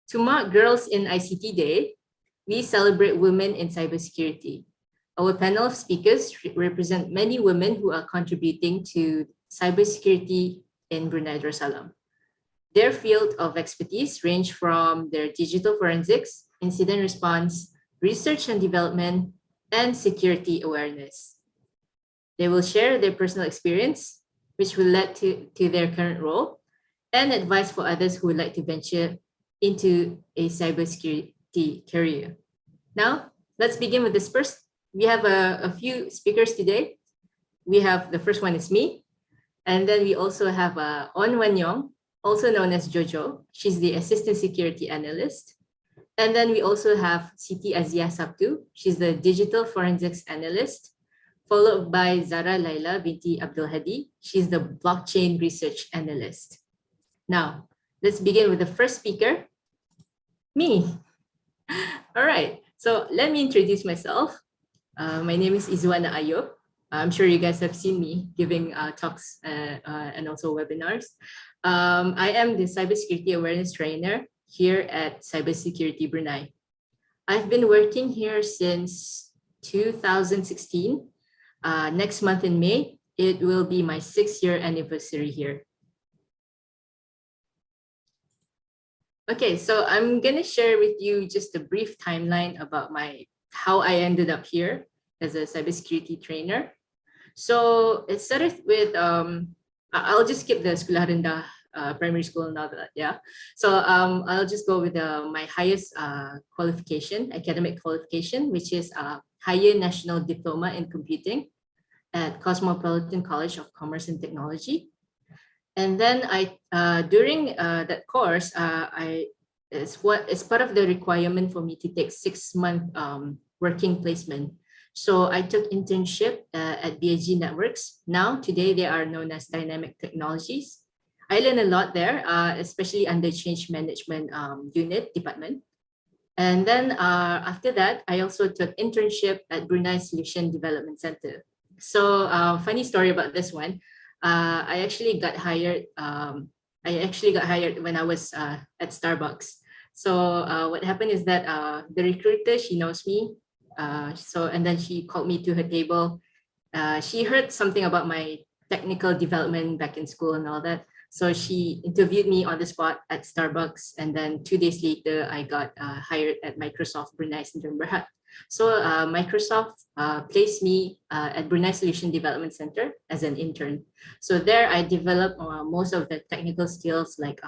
To mark Girls in ICT Day, we celebrate women in cybersecurity. Our panel of speakers represent many women who are contributing to cybersecurity in Brunei Darussalam. Their field of expertise range from their digital forensics, incident response, research and development, and security awareness. They will share their personal experience, which will lead to their current role, and advice for others who would like to venture into a cybersecurity career. Now, let's begin with this first. We have a few speakers today. We have, the first one is me, and then we also have On Wan-yong, also known as Jojo. She's the Assistant Security Analyst. And then we also have Siti Azia Sabtu. She's the Digital Forensics Analyst, followed by Zara Laila binti Abdul Hadi. She's the Blockchain Research Analyst. Now, let's begin with the first speaker, me. All right, so let me introduce myself. My name is Izwana Ayub. I'm sure you guys have seen me giving talks and also webinars. I am the cybersecurity awareness trainer here at Cybersecurity Brunei. I've been working here since 2016. Next month in May, it will be my 6-year anniversary here. Okay, so I'm gonna share with you just a brief timeline about how I ended up here as a cybersecurity trainer. So it started with, I'll just skip the Sekolah Rendah primary school and all that, yeah. So I'll just go with my highest qualification, academic qualification, which is Higher National Diploma in Computing at Cosmopolitan College of Commerce and Technology. And then during that course, it's part of the requirement for me to take 6-month working placement. So I took internship at BAG Networks. Now, today, they are known as Dynamic Technologies. I learned a lot there, especially under Change Management department. And then after that, I also took internship at Brunei Solution Development Center. So funny story about this one. I actually got hired. When I was at Starbucks. So what happened is that the recruiter, she knows me. And then she called me to her table. She heard something about my technical development back in school and all that. So she interviewed me on the spot at Starbucks. And then 2 days later, I got hired at Microsoft Brunei Sdn Bhd. So Microsoft placed me at Brunei Solution Development Center as an intern. So there I developed most of the technical skills like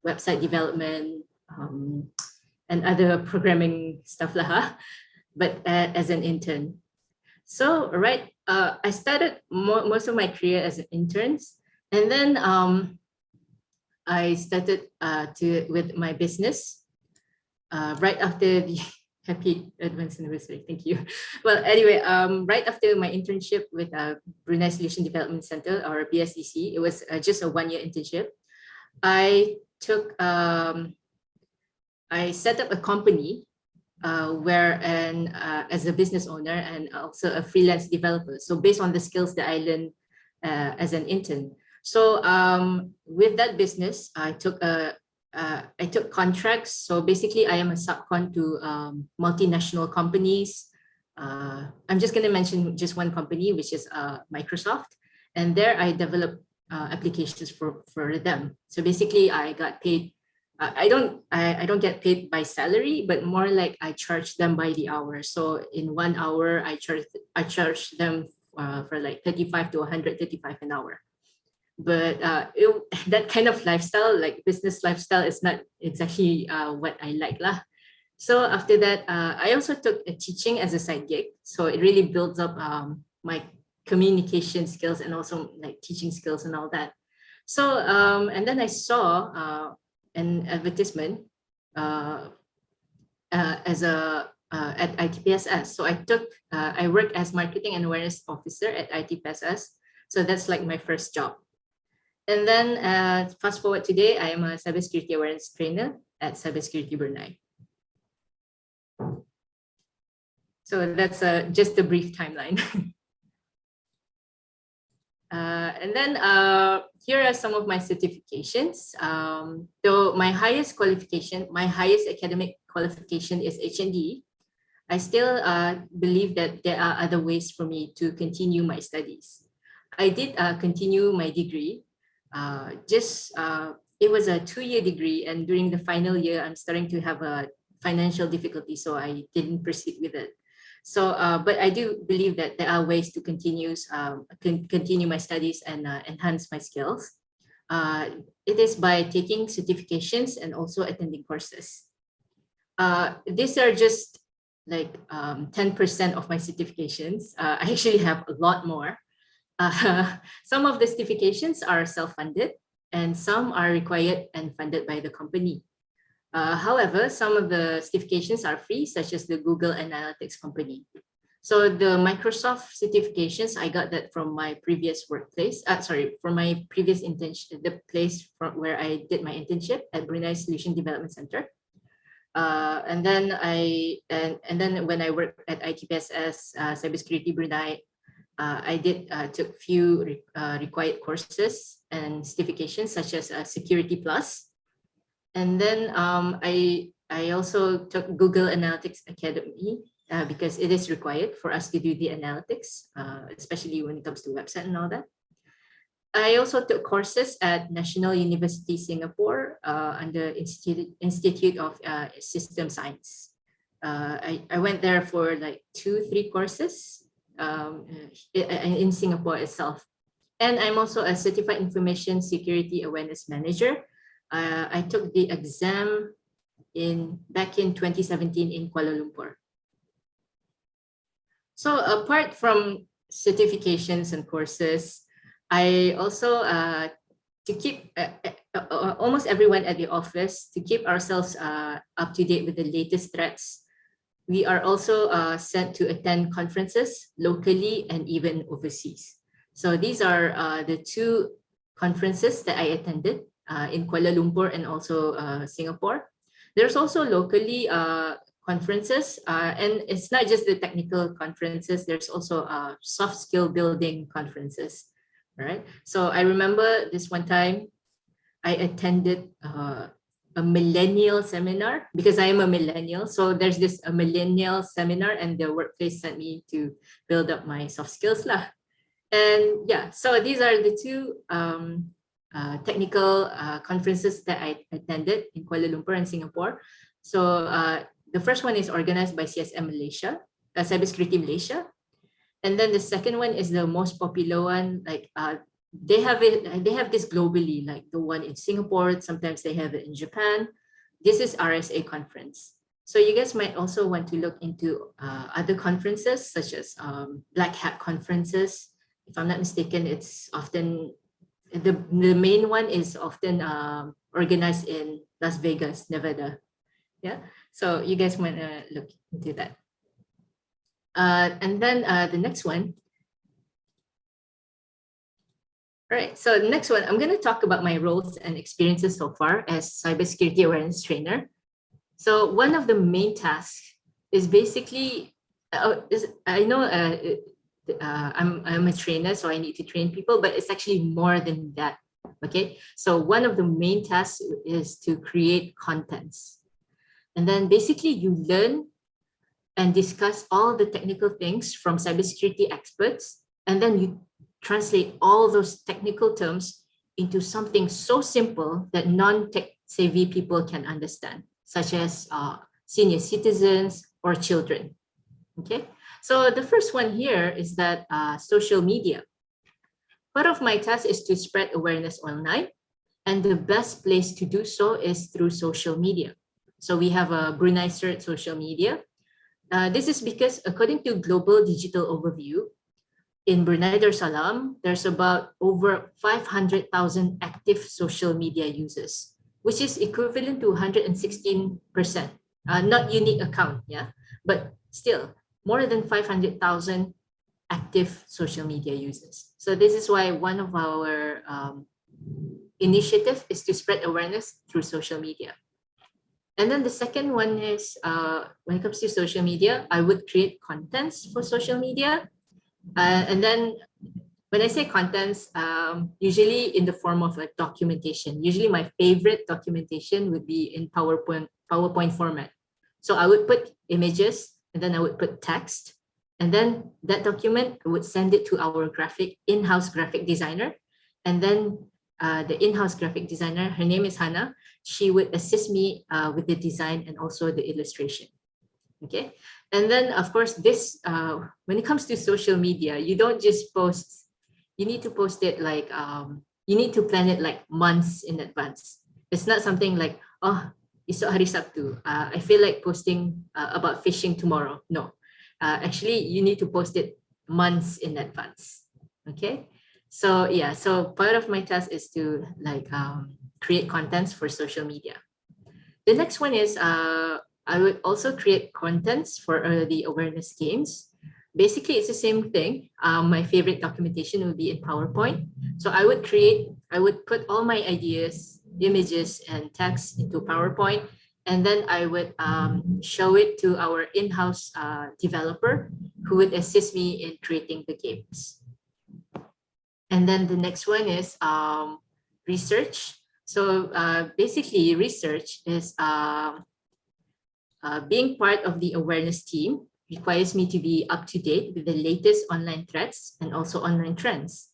website development and other programming stuff but as an intern. So I started most of my career as an intern, and then I started with my business right after the happy advance anniversary. Thank you. Well, anyway, right after my internship with Brunei Solution Development Center, or BSDC, it was just a 1-year internship. I set up a company as a business owner and also a freelance developer. So based on the skills that I learned as an intern. So with that business, I took contracts. So basically, I am a subcon to multinational companies. I'm just going to mention just one company, which is Microsoft. And there I developed applications for them. So basically, I got paid. I don't get paid by salary, but more like I charge them by the hour. So in 1 hour, I charge them for like 35 to 135 an hour. But that kind of lifestyle, like business lifestyle, is not exactly what I like lah. So after that, I also took a teaching as a side gig. So it really builds up my communication skills and also like teaching skills and all that. So and then I saw an advertisement at ITPSS. So I worked as marketing and awareness officer at ITPSS. So that's like my first job. And then fast forward today, I am a cybersecurity awareness trainer at Cybersecurity Brunei. So that's just a brief timeline. And then here are some of my certifications. Though my highest qualification, my highest academic qualification is HND, I still believe that there are other ways for me to continue my studies. I did continue my degree. It was a 2-year degree, and during the final year, I'm starting to have a financial difficulty, so I didn't proceed with it. So, but I do believe that there are ways to continue my studies and enhance my skills. It is by taking certifications and also attending courses. These are just like 10% of my certifications. I actually have a lot more. Some of the certifications are self-funded and some are required and funded by the company. However, some of the certifications are free, such as the Google Analytics company. So the Microsoft certifications, I got that from my previous workplace. From my previous internship, the place where I did my internship at Brunei Solution Development Center. And then when I worked at ITPSS Cybersecurity Brunei, I took few required courses and certifications such as Security Plus. And then I also took Google Analytics Academy because it is required for us to do the analytics, especially when it comes to website and all that. I also took courses at National University Singapore under Institute of System Science. I went there for like 2-3 courses in Singapore itself. And I'm also a Certified Information Security Awareness Manager. I took the exam back in 2017 in Kuala Lumpur. So apart from certifications and courses, I also, to keep almost everyone at the office, to keep ourselves up to date with the latest threats, we are also sent to attend conferences locally and even overseas. So these are the 2 conferences that I attended in Kuala Lumpur and also Singapore. There's also locally conferences, and it's not just the technical conferences, there's also soft skill building conferences. Right. So I remember this one time I attended a millennial seminar because I am a millennial. So there's a millennial seminar and the workplace sent me to build up my soft skills lah. And yeah, so these are the 2 technical conferences that I attended in Kuala Lumpur and Singapore. So the first one is organized by CSM Malaysia, Cybersecurity Malaysia. And then the second one is the most popular one. Like they have this globally, like the one in Singapore. Sometimes they have it in Japan. This is Rsa Conference. So you guys might also want to look into other conferences such as Black Hat conferences. If I'm not mistaken, it's often the main one is often organized in Las Vegas, Nevada. Yeah. So you guys might look into that. And then the next one. All right, so the next one, I'm going to talk about my roles and experiences so far as cybersecurity awareness trainer. So one of the main tasks is basically, I know I'm a trainer, so I need to train people, but it's actually more than that. Okay, so one of the main tasks is to create contents. And then basically you learn and discuss all the technical things from cybersecurity experts, and then you translate all those technical terms into something so simple that non-tech savvy people can understand, such as senior citizens or children. Okay, so the first one here is that social media. Part of my task is to spread awareness online, and the best place to do so is through social media. So we have a Brunei Cert social media. This is because according to Global Digital Overview, in Brunei Darussalam, there's about over 500,000 active social media users, which is equivalent to 116%, not unique account, yeah, but still more than 500,000 active social media users. So this is why one of our initiative is to spread awareness through social media. And then the second one is when it comes to social media, I would create contents for social media. And then When I say contents, usually in the form of like documentation. Usually my favorite documentation would be in PowerPoint format. So I would put images and then I would put text. And then that document, I would send it to our in-house graphic designer. And then the in-house graphic designer, her name is Hannah. She would assist me with the design and also the illustration. Okay. And then of course, when it comes to social media, you don't just post, you need to post it like, you need to plan it like months in advance. It's not something like, oh, esok hari Sabtu, I feel like posting about fishing tomorrow. No, actually you need to post it months in advance. Okay. So yeah, so part of my task is to like create contents for social media. The next one is I would also create contents for the awareness games. Basically, it's the same thing. My favorite documentation would be in PowerPoint. So I would put all my ideas, images, and text into PowerPoint, and then I would show it to our in-house developer who would assist me in creating the games. And then the next one is research. So basically, research is being part of the awareness team requires me to be up to date with the latest online threats and also online trends.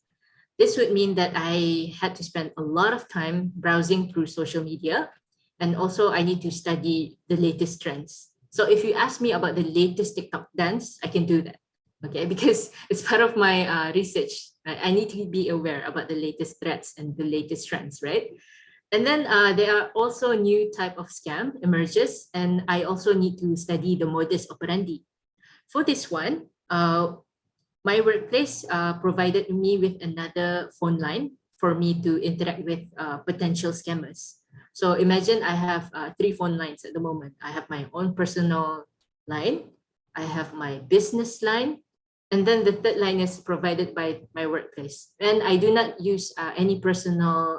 This would mean that I had to spend a lot of time browsing through social media, and also I need to study the latest trends. So if you ask me about the latest TikTok dance, I can do that, okay? Because it's part of my research. I need to be aware about the latest threats and the latest trends, right? And then there are also new type of scam emerges, and I also need to study the modus operandi. For this one, my workplace provided me with another phone line for me to interact with potential scammers. So imagine I have 3 phone lines at the moment. I have my own personal line, I have my business line, and then the third line is provided by my workplace. And I do not use any personal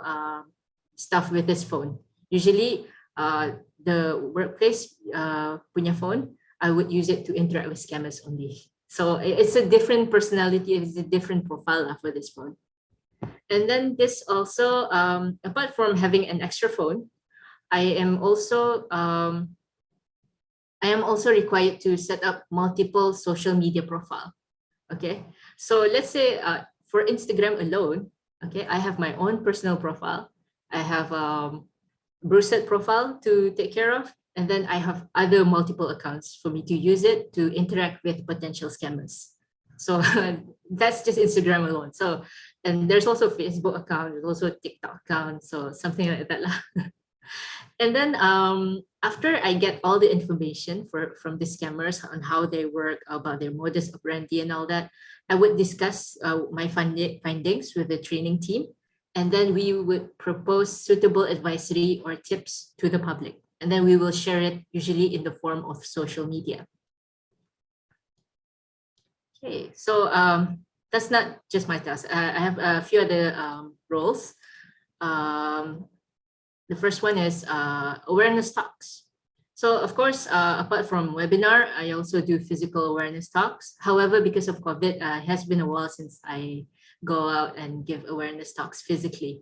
stuff with this phone. Usually, the workplace punya phone, I would use it to interact with scammers only. So it's a different personality, it's a different profile for this phone. And then this also, apart from having an extra phone, I am also required to set up multiple social media profile. Okay, so let's say for Instagram alone, okay, I have my own personal profile. I have Bruset profile to take care of, and then I have other multiple accounts for me to use it to interact with potential scammers. So that's just Instagram alone. So, and there's also Facebook account, there's also TikTok account, so something like that. And then after I get all the information from the scammers on how they work, about their modus operandi and all that, I would discuss my findings with the training team. And then we would propose suitable advisory or tips to the public. And then we will share it usually in the form of social media. Okay, so that's not just my task. I have a few other roles. The first one is awareness talks. So of course, apart from webinar, I also do physical awareness talks. However, because of COVID, it has been a while since I go out and give awareness talks physically.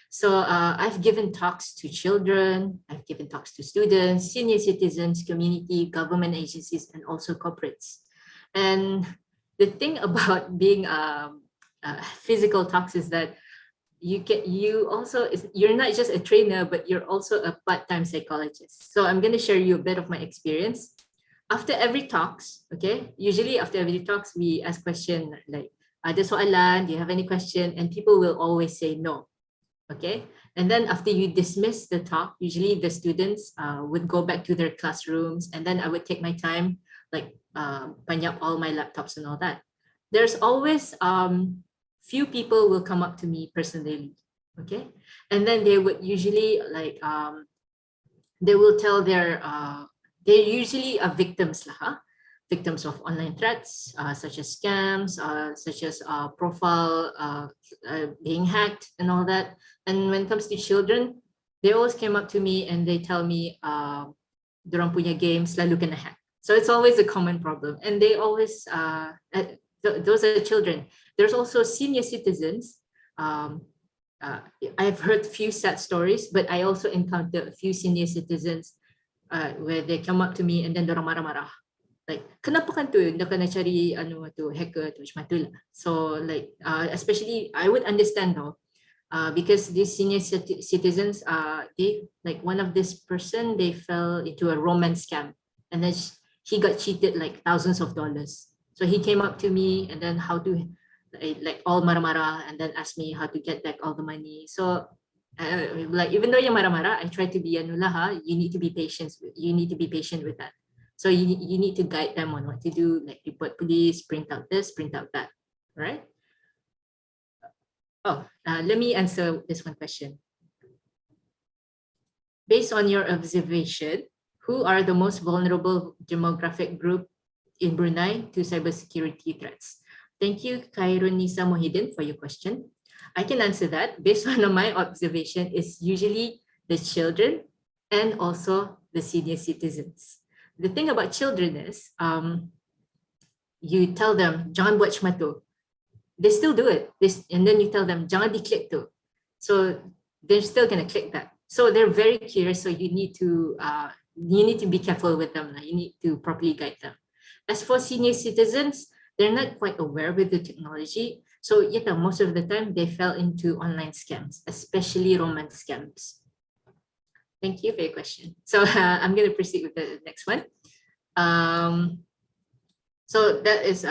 So I've given talks to children, I've given talks to students, senior citizens, community, government agencies, and also corporates. And the thing about being physical talks is that you're not just a trainer, but you're also a part-time psychologist. So I'm going to share you a bit of my experience. After every talks, okay, usually after every talks, we ask question like, ada soalan, do you have any question? And people will always say no, okay? And then after you dismiss the talk, usually the students would go back to their classrooms, and then I would take my time, like bring up all my laptops and all that. There's always few people will come up to me personally, okay? And then they would usually like, they will tell they usually are victims lah, victims of online threats, such as scams, such as profile being hacked and all that. And when it comes to children, they always came up to me and they tell me, dorang punya game selalu kena hack. So it's always a common problem. And they always, the those are children. There's also senior citizens. Um, I've heard few sad stories, but I also encountered a few senior citizens where they come up to me and then dorang marah-marah. Like, kenapa kan tu? Dia kena cari tu hacker tu macam tu lah. So like, especially I would understand though, because these senior citizens, they like one of this person, they fell into a romance scam, and then he got cheated like thousands of dollars. So he came up to me and then how to like all marah-marah and then asked me how to get back all the money. So like even though you're marah-marah, I try to be you need to be patient. You need to be patient with that. So you need to guide them on what to do, like report police, print out this, print out that, right? Oh, let me answer this one question. Based on your observation, who are the most vulnerable demographic group in Brunei to cybersecurity threats? Thank you, Khairunisa Mohidin, for your question. I can answer that. Based on my observation, it's usually the children and also the senior citizens. The thing about children is, you tell them, jangan buat macam tu. They still do it. And then you tell them, jangan diklik tu. So they're still gonna click that. So they're very curious. So you need to be careful with them. You need to properly guide them. As for senior citizens, they're not quite aware with the technology. So most of the time they fell into online scams, especially romance scams. Thank you for your question. So I'm going to proceed with the next one. So that is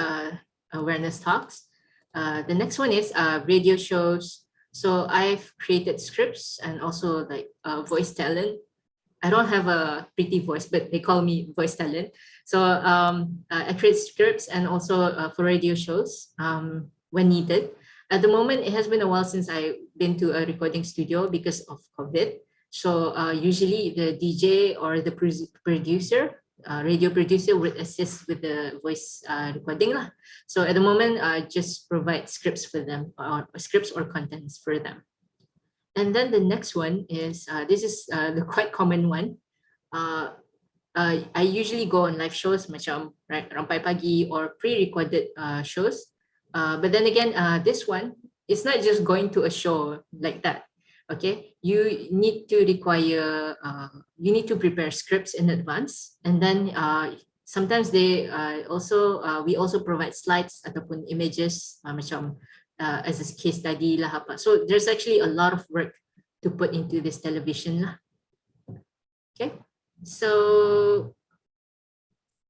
awareness talks. The next one is radio shows. So I've created scripts and also like voice talent. I don't have a pretty voice, but they call me voice talent. So I create scripts and also for radio shows when needed. At the moment, it has been a while since I've been to a recording studio because of COVID. So usually the DJ or the producer, radio producer would assist with the voice recording lah. So at the moment, I just provide scripts for them, or scripts or contents for them. And then the next one is, this is the quite common one. I usually go on live shows macam Rampai Pagi or pre-recorded shows. But then again, this one, it's not just going to a show like that. Okay, you need to you need to prepare scripts in advance, and then sometimes we also provide slides ataupun images macam as a case study lah apa. So there's actually a lot of work to put into this television lah. Okay, so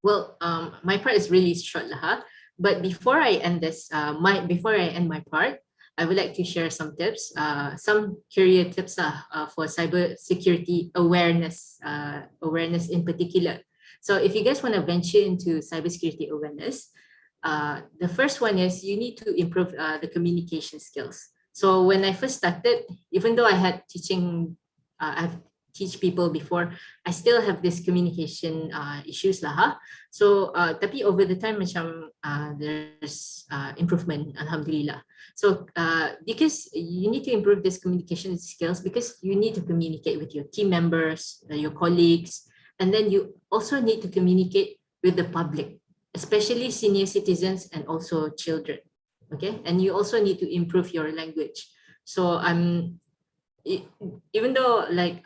well, my part is really short lah. But before I end this, before I end my part, I would like to share some tips, some career tips for cybersecurity awareness, awareness in particular. So if you guys want to venture into cybersecurity awareness, the first one is you need to improve the communication skills. So when I first started, even though I had I've teach people before, I still have this communication issues lah. So tapi over the time macam there's improvement, alhamdulillah. So because you need to improve this communication skills, because you need to communicate with your team members, your colleagues, and then you also need to communicate with the public, especially senior citizens and also children. Okay, and you also need to improve your language. So even though like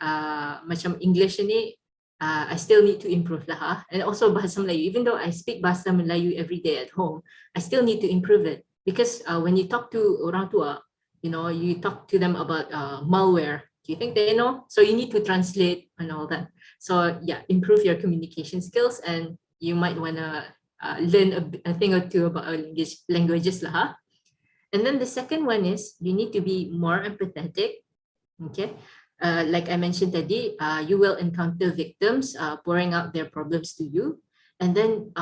macam English ni, I still need to improve lah. And also Bahasa Melayu, even though I speak Bahasa Melayu every day at home, I still need to improve it. Because when you talk to orang tua, you talk to them about malware. Do you think they know? So you need to translate and all that. So yeah, improve your communication skills, and you might want to learn a thing or two about languages lah. And then the second one is you need to be more empathetic. Okay, like I mentioned tadi, you will encounter victims pouring out their problems to you, and then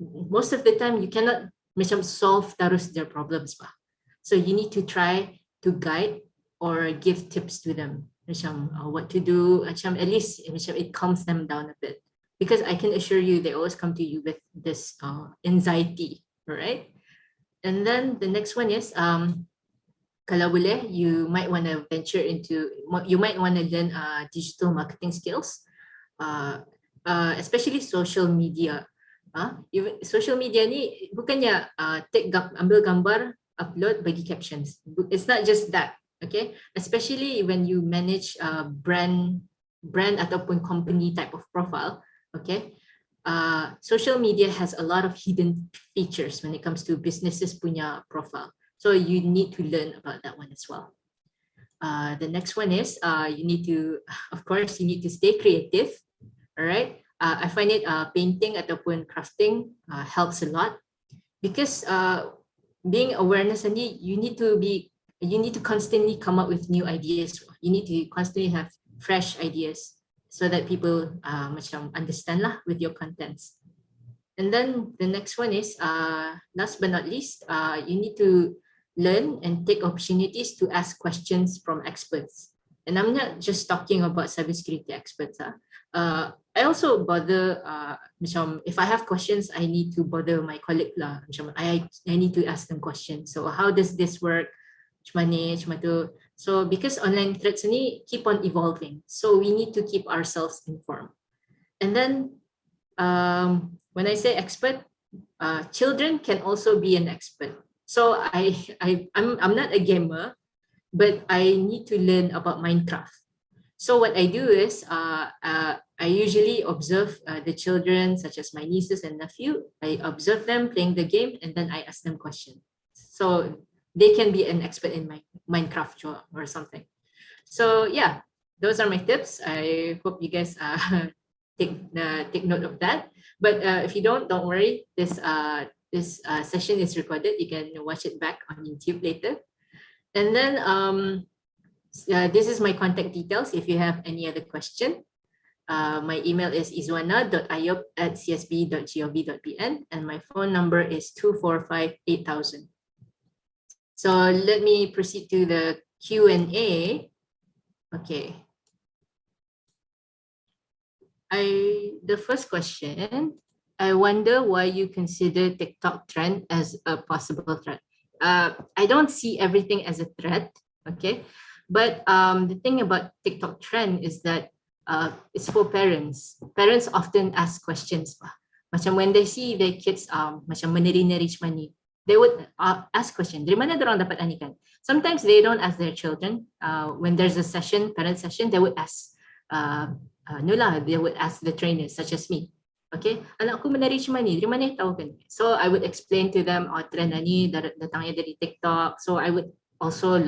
most of the time you cannot macam solve terus their problems bah. So you need to try to guide or give tips to them, macam what to do, macam at least macam it calms them down a bit, because I can assure you they always come to you with this anxiety, right? And then the next one is kalau boleh, you might want to you might want to learn digital marketing skills, especially social media. Even social media ni bukannya ambil gambar, upload, bagi captions. It's not just that, okay? Especially when you manage brand ataupun company type of profile, okay? Social media has a lot of hidden features when it comes to businesses punya profile. So you need to learn about that one as well. The next one is you need to, of course, you need to stay creative. All right. I find it painting ataupun crafting helps a lot because being awareness and you need to constantly come up with new ideas. You need to constantly have fresh ideas so that people macam understand lah with your contents. And then the next one is last but not least, you need to learn and take opportunities to ask questions from experts. And I'm not just talking about cybersecurity experts. I also bother, if I have questions, I need to bother my colleague lah. I need to ask them questions. So how does this work? So because online threats ini keep on evolving, so we need to keep ourselves informed. And then when I say expert, children can also be an expert. So I'm not a gamer, but I need to learn about Minecraft. So what I do is I usually observe the children, such as my nieces and nephew. I observe them playing the game, and then I ask them questions. So they can be an expert in my Minecraft or something. So yeah, those are my tips. I hope you guys take note of that. But if you don't worry. This session is recorded. You can watch it back on YouTube later. And then this is my contact details if you have any other question. My email is izwana.ayub@csb.gov.pn and my phone number is 245-8000. So let me proceed to the Q&A. Okay. The first question, I wonder why you consider TikTok trend as a possible threat. I don't see everything as a threat, okay? But the thing about TikTok trend is that it's for parents. Parents often ask questions. Macam when they see their kids macam meneri-neri money, they would ask questions. Dari mana dorang dapat ani kan? Sometimes they don't ask their children. When there's a session, parent session, they would ask. They would ask the trainers, such as me. Okay, anak ko menari money, dari mana tahu kan? So I would explain to them, trend ni datangnya dari TikTok. So I would also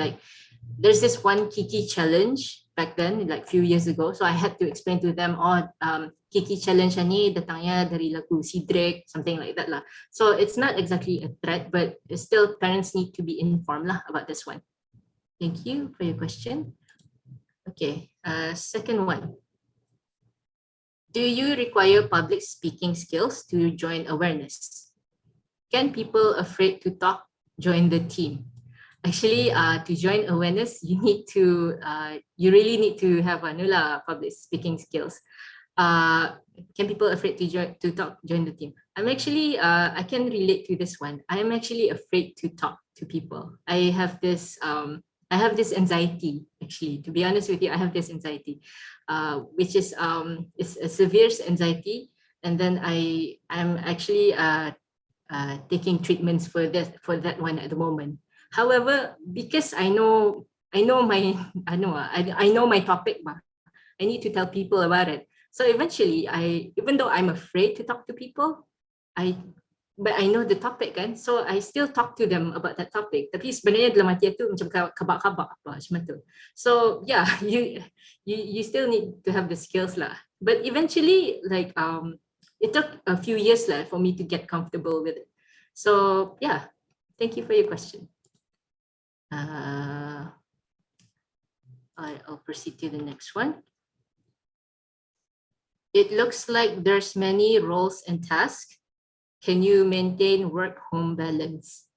there's this one Kiki challenge back then, like few years ago. So I had to explain to them, Kiki challenge ni datangnya dari lagu si Drake, something like that lah. So it's not exactly a threat, but still parents need to be informed lah about this one. Thank you for your question. Okay, second one. Do you require public speaking skills to join awareness? Can people afraid to talk join the team? Actually, to join awareness, you really need to have public speaking skills. Can people afraid to talk join the team? I'm actually, I can relate to this one. I am actually afraid to talk to people. I have this anxiety, actually. To be honest with you, I have this anxiety, which is it's a severe anxiety, and then I'm actually taking treatments for that one at the moment. However, because I know my topic, I need to tell people about it. So eventually, even though I'm afraid to talk to people, but I know the topic kan, so I still talk to them about that topic. Tapi sebenarnya dalam hati tu macam kabak-kabak apa macam tu. So yeah, you still need to have the skills lah. But eventually, it took a few years lah for me to get comfortable with it. So yeah, thank you for your question. I'll proceed to the next one. It looks like there's many roles and tasks. Can you maintain work-home balance?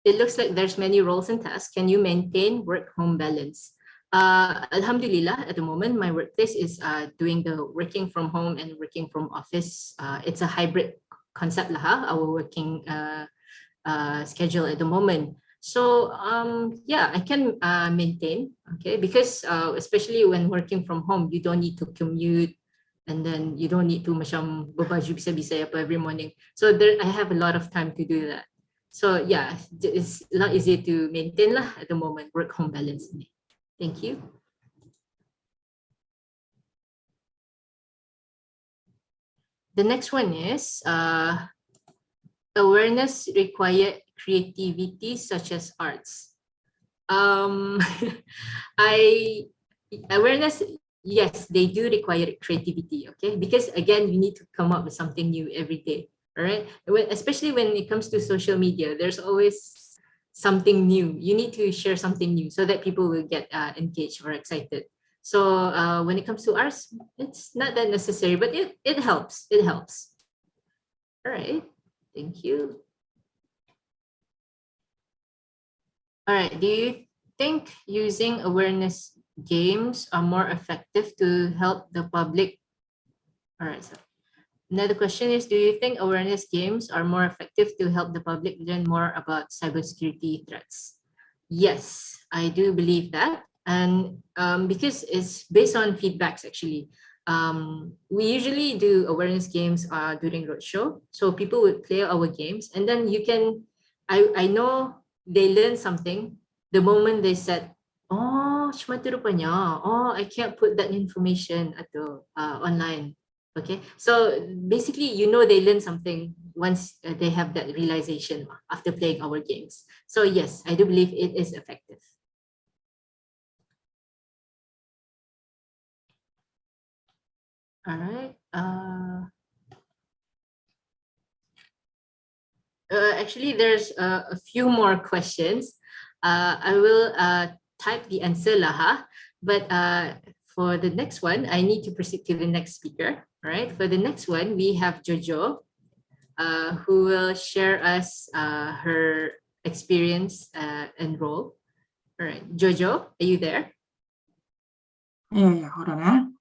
It looks like there's many roles and tasks. Can you maintain work-home balance? Alhamdulillah, at the moment, my workplace is doing the working from home and working from office. It's a hybrid concept lah, our working schedule at the moment. So yeah, I can maintain, okay, because especially when working from home, you don't need to commute. and then you don't need to macam berbaju bisa-bisa apa every morning. So there, I have a lot of time to do that. So yeah, it's a lot easier to maintain lah at the moment, work-home balance. Thank you. The next one is awareness require creativity such as arts. I awareness, yes, they do require creativity, okay? Because again, you need to come up with something new every day, all right? Especially when it comes to social media, there's always something new. You need to share something new so that people will get engaged or excited. So when it comes to arts, it's not that necessary, but it helps. It helps. All right, thank you. All right, do you think using awareness games are more effective to help the public? All right, so another question is, do you think awareness games are more effective to help the public learn more about cybersecurity threats? Yes, I do believe that. And because it's based on feedbacks actually. We usually do awareness games during roadshow. So people would play our games and then you can, I know they learn something the moment they said, oh, cuma tu rupanya. Oh, I can't put that information at the online. Okay, so basically, you know, they learn something once they have that realization after playing our games. So yes, I do believe it is effective. All right. Actually, there's a few more questions. I will type the answer lah, but for the next one, I need to proceed to the next speaker. All right. For the next one, we have Jojo, who will share us her experience and role. All right, Jojo, are you there? Yeah, hold on.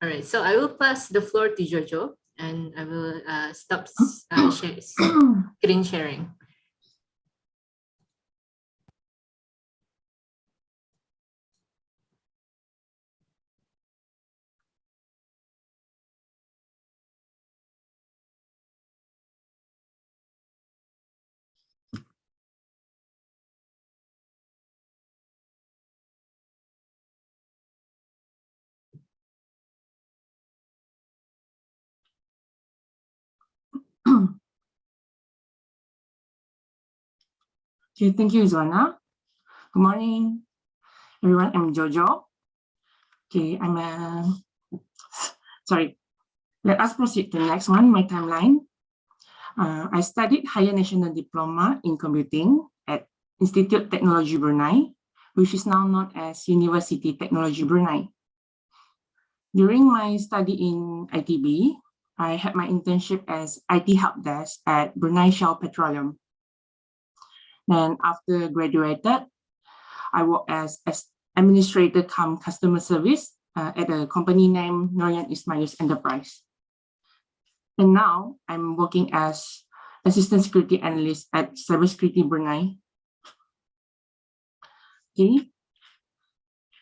All right, so I will pass the floor to Jojo and I will stop screen sharing. Okay, thank you, Zwana. Good morning, everyone. I'm Jojo. Okay, sorry. Let us proceed to the next one, my timeline. I studied Higher National Diploma in Computing at Institute Technology Brunei, which is now known as University Technology Brunei. During my study in ITB, I had my internship as IT help desk at Brunei Shell Petroleum. Then after graduated, I worked as administrator cum customer service at a company named Norian Ismail's Enterprise. And now I'm working as assistant security analyst at Cybersecurity Brunei. Okay.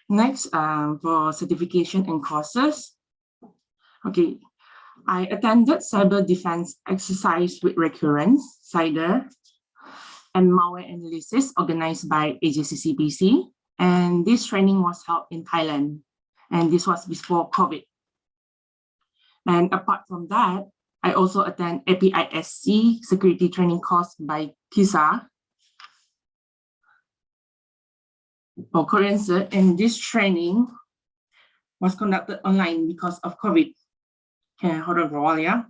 Next, for certification and courses. Okay, I attended cyber defense exercise with recurrence, CIDR, and malware analysis organized by AJCCPC. And this training was held in Thailand. And this was before COVID. And apart from that, I also attend APISC security training course by KISA or Korean Cert. And this training was conducted online because of COVID. Okay, hold on for a while, yeah.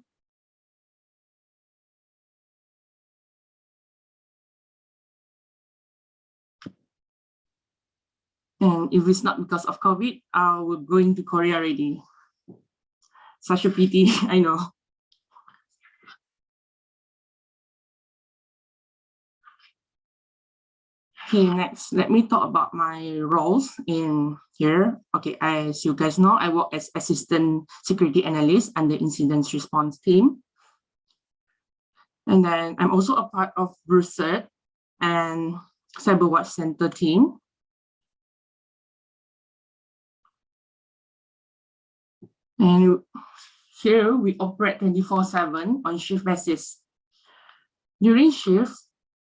And if it's not because of COVID, I would go into Korea already. Such a pity, I know. Okay, next, let me talk about my roles in here. Okay, as you guys know, I work as assistant security analyst under incident response team. And then I'm also a part of Rsa and Cyberwatch Center team. And here we operate 24/7 on shift basis. During shifts,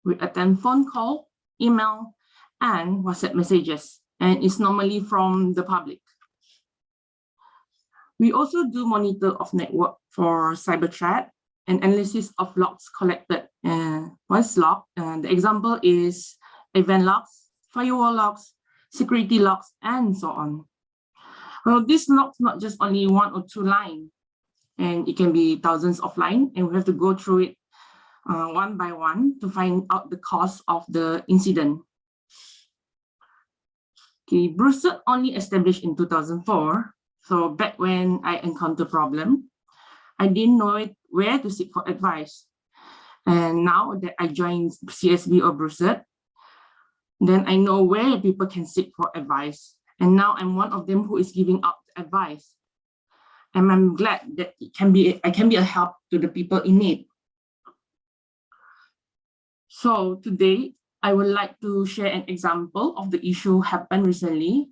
we attend phone call, email, and WhatsApp messages, and it's normally from the public. We also do monitor of network for cyber threat and analysis of logs collected. What's log? The example is event logs, firewall logs, security logs, and so on. Well, these logs not just only 1 or 2 lines, and it can be thousands of lines, and we have to go through it one by one to find out the cause of the incident. Okay, Brunei only established in 2004. So back when I encountered problem, I didn't know where to seek for advice. And now that I joined CSB or Brunei, then I know where people can seek for advice. And now I'm one of them who is giving out advice. And I'm glad that I can be a help to the people in need. So today, I would like to share an example of the issue happened recently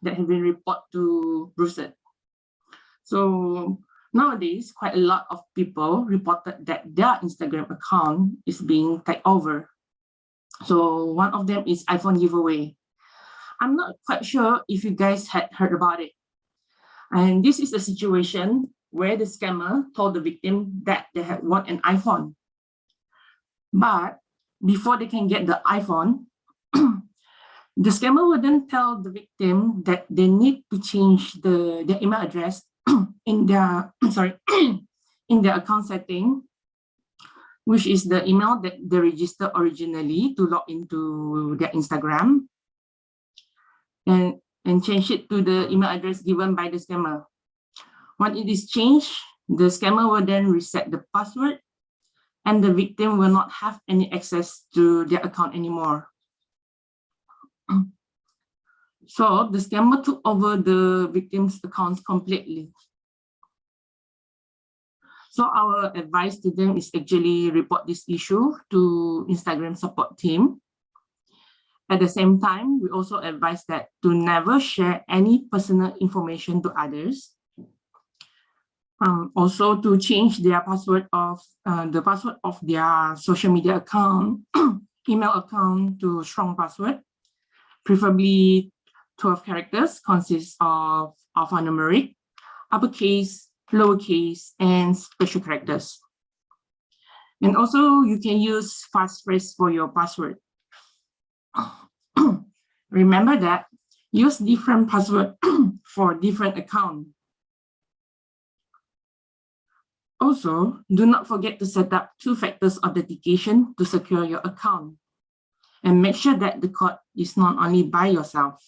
that have been reported to Brunei. So nowadays, quite a lot of people reported that their Instagram account is being taken over. So one of them is iPhone giveaway. I'm not quite sure if you guys had heard about it. And this is a situation where the scammer told the victim that they had won an iPhone. But before they can get the iPhone, the scammer would then tell the victim that they need to change their email address in their in their account setting, which is the email that they registered originally to log into their Instagram, and change it to the email address given by the scammer. When it is changed, the scammer will then reset the password, and the victim will not have any access to their account anymore. So the scammer took over the victim's accounts completely. So our advice to them is actually report this issue to Instagram support team. At the same time, we also advise that to never share any personal information to others. Also to change their password of the password of their social media account, email account to strong password, preferably 12 characters, consists of alphanumeric, uppercase, lowercase, and special characters. And also you can use passphrase for your password. Remember that use different password for different account. Also, do not forget to set up 2 factors authentication to secure your account, and make sure that the code is not only by yourself.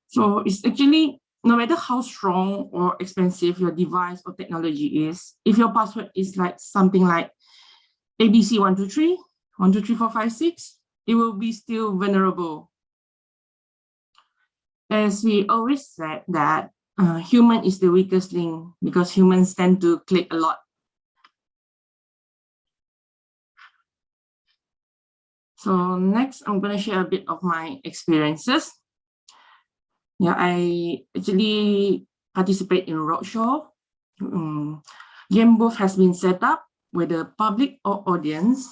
So it's actually, no matter how strong or expensive your device or technology is, if your password is like something like ABC123, 123456, it will be still vulnerable. As we always said that human is the weakest link because humans tend to click a lot. So next, I'm going to share a bit of my experiences. Yeah, I actually participate in roadshow. Game booth has been set up where the public or audience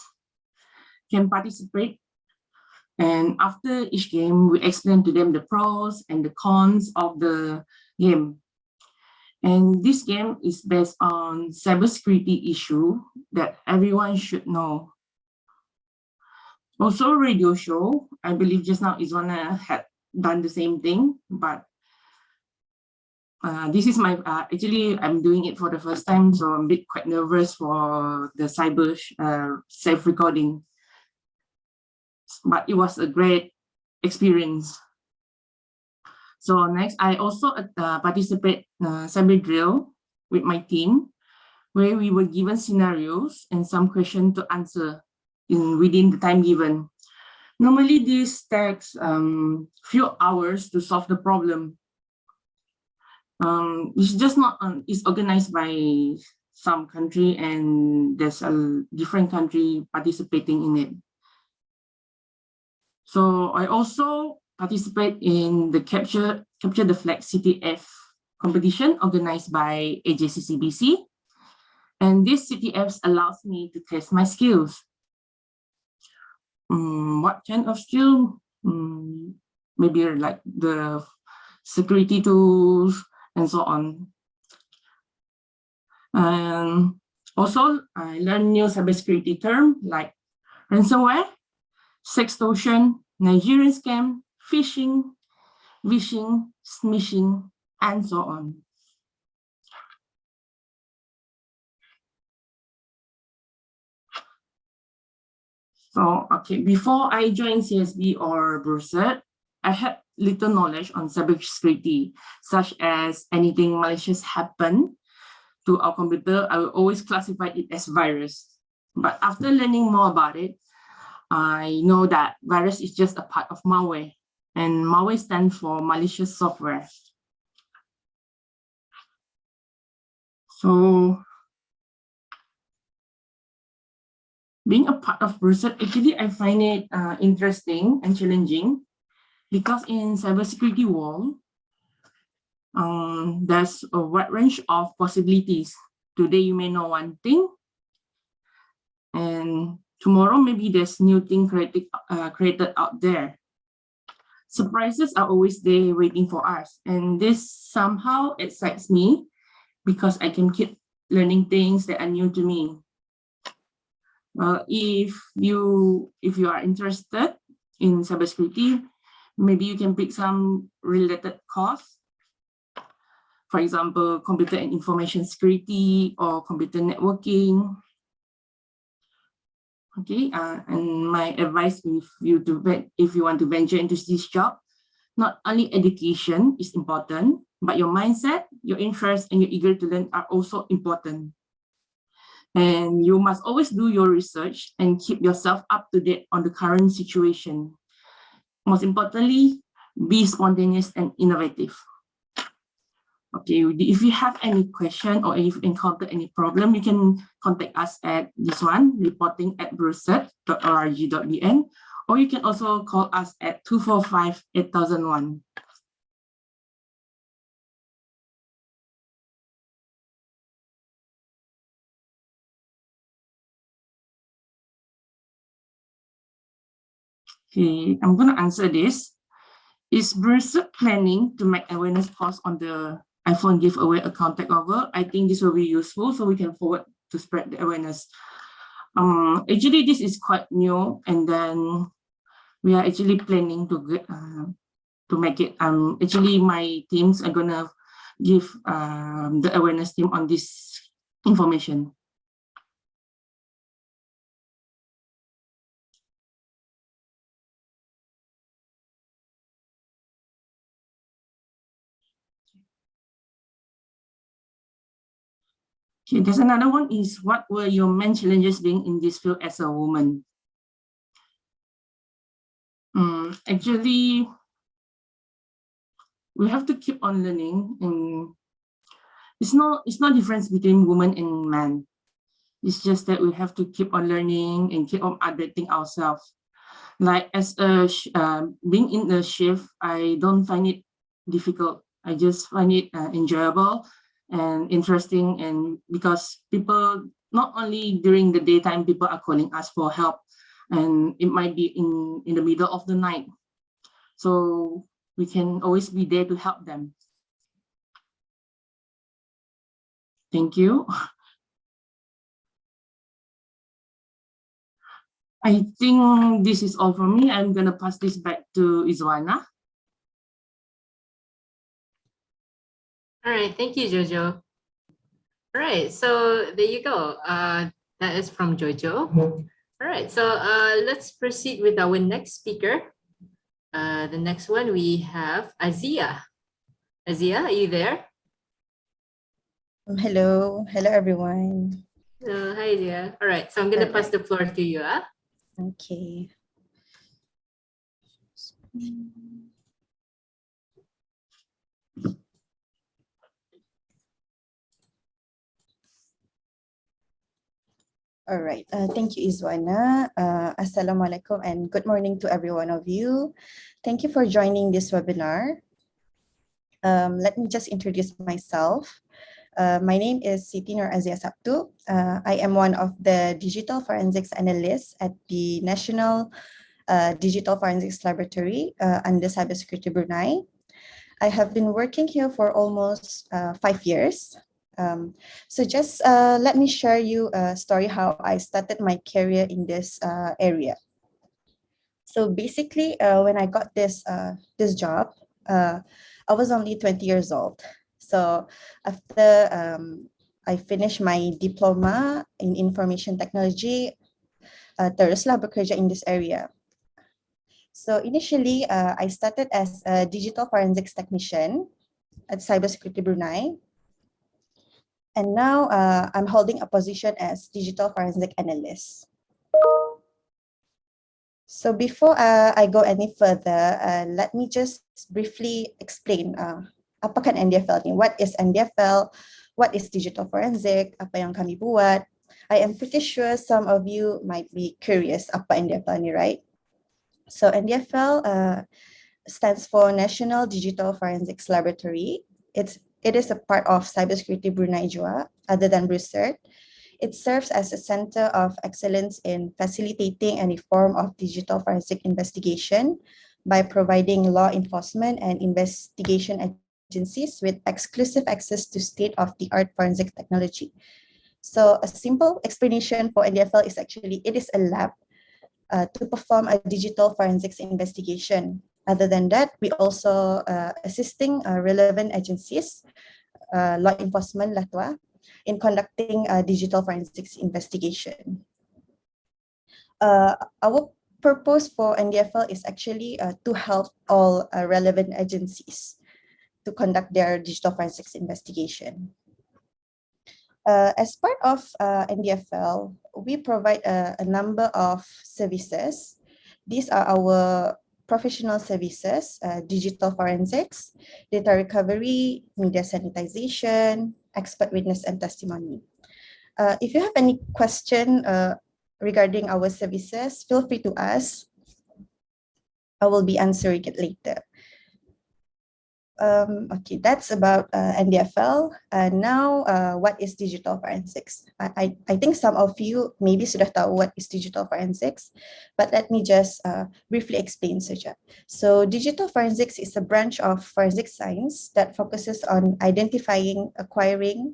can participate. And after each game, we explain to them the pros and the cons of the game. And this game is based on cybersecurity issue that everyone should know. Also, radio show, I believe just now Izwana had done the same thing, but this is my, actually I'm doing it for the first time, so I'm a bit quite nervous for the cyber safe recording. But it was a great experience. So next, I also participate cyber drill with my team, where we were given scenarios and some questions to answer within the time given. Normally, this takes few hours to solve the problem. It's just not it's organized by some country, and there's a different country participating in it. So I also participate in the capture the flag CTF competition organized by AJCCBC. And this CTFs allows me to test my skills. What kind of skill? Maybe like the security tools and so on. And also, I learned new cybersecurity terms like ransomware, sextortion, Nigerian scam, phishing, vishing, smishing, and so on. So, okay, before I joined CSB or Bursat, I had little knowledge on cybersecurity, such as anything malicious happen to our computer, I will always classify it as virus. But after learning more about it, I know that virus is just a part of malware, and malware stands for malicious software. So, being a part of Bursat, actually, I find it interesting and challenging because in cybersecurity world, there's a wide range of possibilities. Today, you may know one thing, and tomorrow, maybe there's new thing created out there. Surprises are always there waiting for us, and this somehow excites me because I can keep learning things that are new to me. Well, if you are interested in cybersecurity, maybe you can pick some related course. For example, computer and information security or computer networking. Okay, and my advice if you want to venture into this job, not only education is important, but your mindset, your interest, and your eager to learn are also important. And you must always do your research and keep yourself up to date on the current situation. Most importantly, be spontaneous and innovative. Okay, if you have any question or if you encounter any problem, you can contact us at this one, reporting@bursat.org.bn, or you can also call us at 245-8001. Okay, I'm going to answer this. Is Bursat planning to make awareness post on the iPhone giveaway account takeover? I think this will be useful so we can forward to spread the awareness. Actually, this is quite new, and then we are actually planning to get to make it. Actually, my teams are gonna give the awareness team on this information. Okay, there's another one is, what were your main challenges being in this field as a woman? Actually, we have to keep on learning, and it's not difference between woman and man. It's just that we have to keep on learning and keep on updating ourselves. Like as a being in the shift, I don't find it difficult. I just find it enjoyable and interesting, and because people, not only during the daytime, people are calling us for help, and it might be in the middle of the night, so we can always be there to help them. Thank you. I think this is all from me. I'm gonna pass this back to Izwana. All right, thank you, Jojo. All right, so there you go. That is from Jojo. All right, so let's proceed with our next speaker. The next one we have Azia. Azia, are you there? Hello everyone. Hi Azia. All right, so I'm gonna pass the floor to you. Okay. All right. Thank you, Izwana. Assalamualaikum and good morning to every one of you. Thank you for joining this webinar. Let me just introduce myself. My name is Siti Nur Azia Sabtu. I am one of the digital forensics analysts at the National Digital Forensics Laboratory under Cybersecurity Brunei. I have been working here for almost 5 years. So just let me share you a story how I started my career in this area. So basically, when I got this job, I was only 20 years old. So after I finished my diploma in information technology, teruslah bekerja in this area. So initially, I started as a digital forensics technician at Cybersecurity Brunei. And now I'm holding a position as digital forensic analyst. So before I go any further, let me just briefly explain apa kan NDFL ni? What is NDFL? What is digital forensic? Apa yang kami buat? I am pretty sure some of you might be curious apa NDFL ni, right? So NDFL stands for National Digital Forensics Laboratory. It is a part of Cybersecurity Brunei Jua, other than BRUCERT. It serves as a center of excellence in facilitating any form of digital forensic investigation by providing law enforcement and investigation agencies with exclusive access to state-of-the-art forensic technology. So a simple explanation for NDFL is actually, it is a lab to perform a digital forensics investigation. Other than that, we also assisting relevant agencies, law enforcement, LATWA, in conducting a digital forensics investigation. Our purpose for NDFL is actually to help all relevant agencies to conduct their digital forensics investigation. As part of NDFL, we provide a number of services. These are our professional services, digital forensics, data recovery, media sanitization, expert witness and testimony. If you have any question regarding our services, feel free to ask. I will be answering it later. Okay, that's about NDFL. Now, what is digital forensics? I think some of you maybe sudah tahu what is digital forensics, but let me just briefly explain saja. So digital forensics is a branch of forensic science that focuses on identifying, acquiring,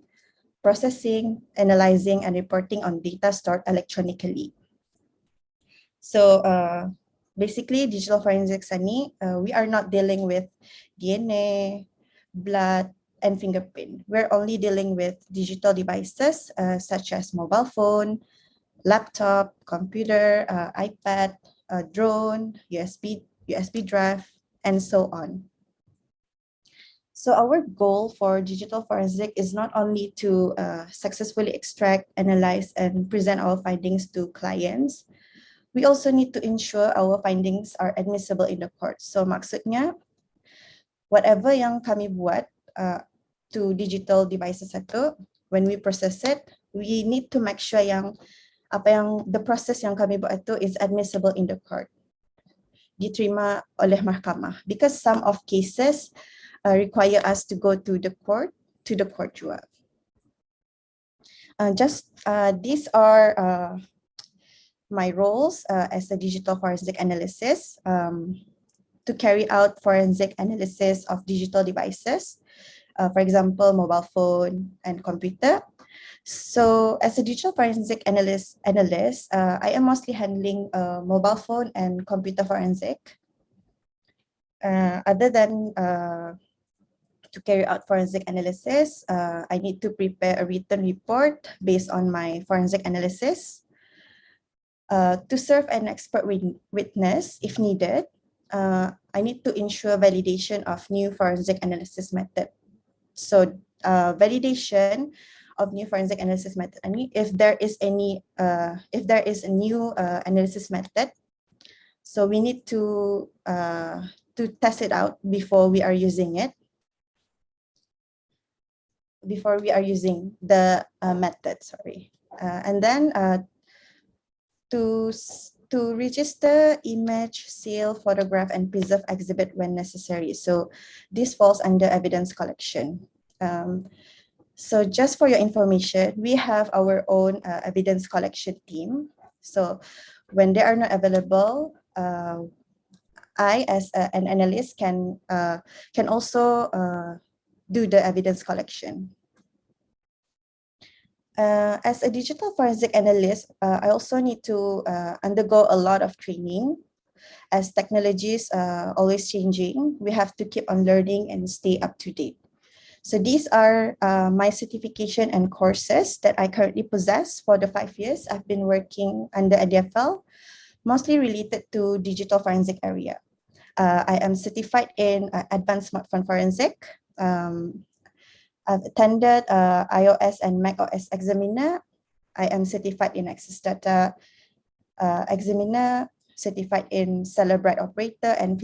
processing, analyzing, and reporting on data stored electronically. So basically, digital forensics ni, we are not dealing with DNA, blood, and fingerprint. We're only dealing with digital devices such as mobile phone, laptop, computer, iPad, drone, USB drive, and so on. So our goal for digital forensic is not only to successfully extract, analyze, and present our findings to clients. We also need to ensure our findings are admissible in the court. So maksudnya, whatever yang kami buat to digital devices itu, when we process it, we need to make sure yang the process yang kami buat itu is admissible in the court, diterima oleh mahkamah. Because some of cases require us to go to the court juga. These are my roles as a digital forensic analyst, to carry out forensic analysis of digital devices, for example, mobile phone and computer. So as a digital forensic analyst, I am mostly handling mobile phone and computer forensic. Other than to carry out forensic analysis, I need to prepare a written report based on my forensic analysis. To serve an expert witness if needed, I need to ensure validation of new forensic analysis method. So validation of new forensic analysis method. I mean, if there is a new analysis method, so we need to test it out before we are using it. Before we are using the method, sorry. And then to to register, image, seal, photograph, and preserve exhibit when necessary. So this falls under evidence collection. So just for your information, we have our own evidence collection team. So when they are not available, I, as an analyst, can also do the evidence collection. As a digital forensic analyst, I also need to undergo a lot of training. As technologies are always changing, we have to keep on learning and stay up to date. So these are my certification and courses that I currently possess for the 5 years I've been working under ADFL, mostly related to digital forensic area. I am certified in advanced smartphone forensic. I've attended iOS and macOS examiner. I am certified in access data examiner, certified in Celebrite operator and